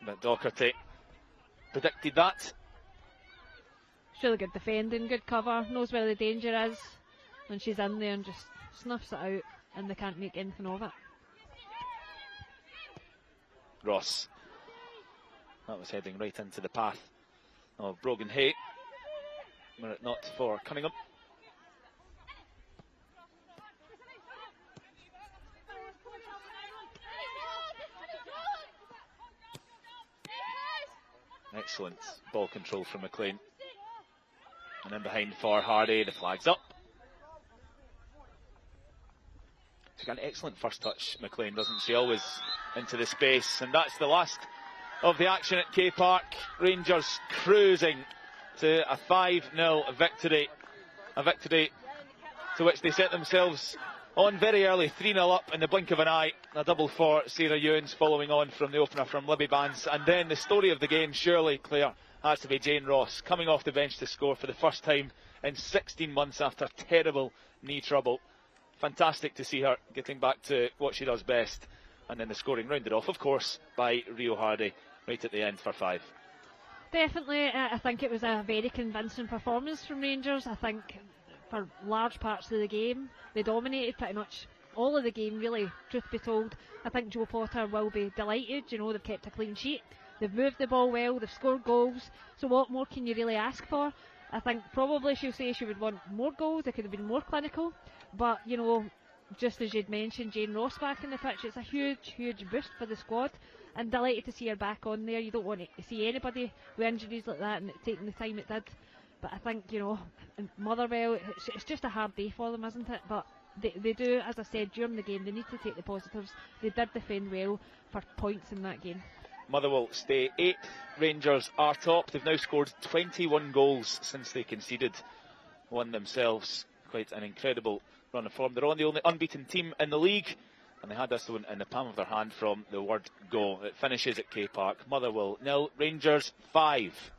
But Docherty predicted that. She's really good defending, good cover, knows where the danger is, and she's in there and just snuffs it out, and they can't make anything of it. Ross. That was heading right into the path of Brogan Hay, were it not for Cunningham. Excellent ball control from McLean. And in behind for Hardy, the flag's up. She's got an excellent first touch, McLean, doesn't she? Always into the space. And that's the last of the action at K Park. Rangers cruising to a 5-0 victory. A victory to which they set themselves on very early, 3-0 up in the blink of an eye. A double for Sarah Ewens, following on from the opener from Libby Bands. And then the story of the game, surely, Claire, has to be Jane Ross, coming off the bench to score for the first time in 16 months after terrible knee trouble. Fantastic to see her getting back to what she does best. And then the scoring rounded off, of course, by Rio Hardy right at the end for 5. Definitely, I think it was a very convincing performance from Rangers. I think for large parts of the game, they dominated pretty much all of the game, really, truth be told. I think Joe Potter will be delighted. You know, they've kept a clean sheet, they've moved the ball well, they've scored goals, so what more can you really ask for? I think probably she'll say she would want more goals, they could have been more clinical, but, you know, just as you'd mentioned, Jane Ross back in the pitch, it's a huge boost for the squad, and delighted to see her back on there. You don't want to see anybody with injuries like that and it taking the time it did, but I think, you know, in Motherwell, it's just a hard day for them, isn't it? But they do, as I said, during the game, they need to take the positives. They did defend well for points in that game. Motherwell stay 8th, Rangers are top. They've now scored 21 goals since they conceded one themselves. Quite an incredible run of form. They're on the only unbeaten team in the league, and they had this one in the palm of their hand from the word go. It finishes at K Park. Motherwell 0, Rangers 5.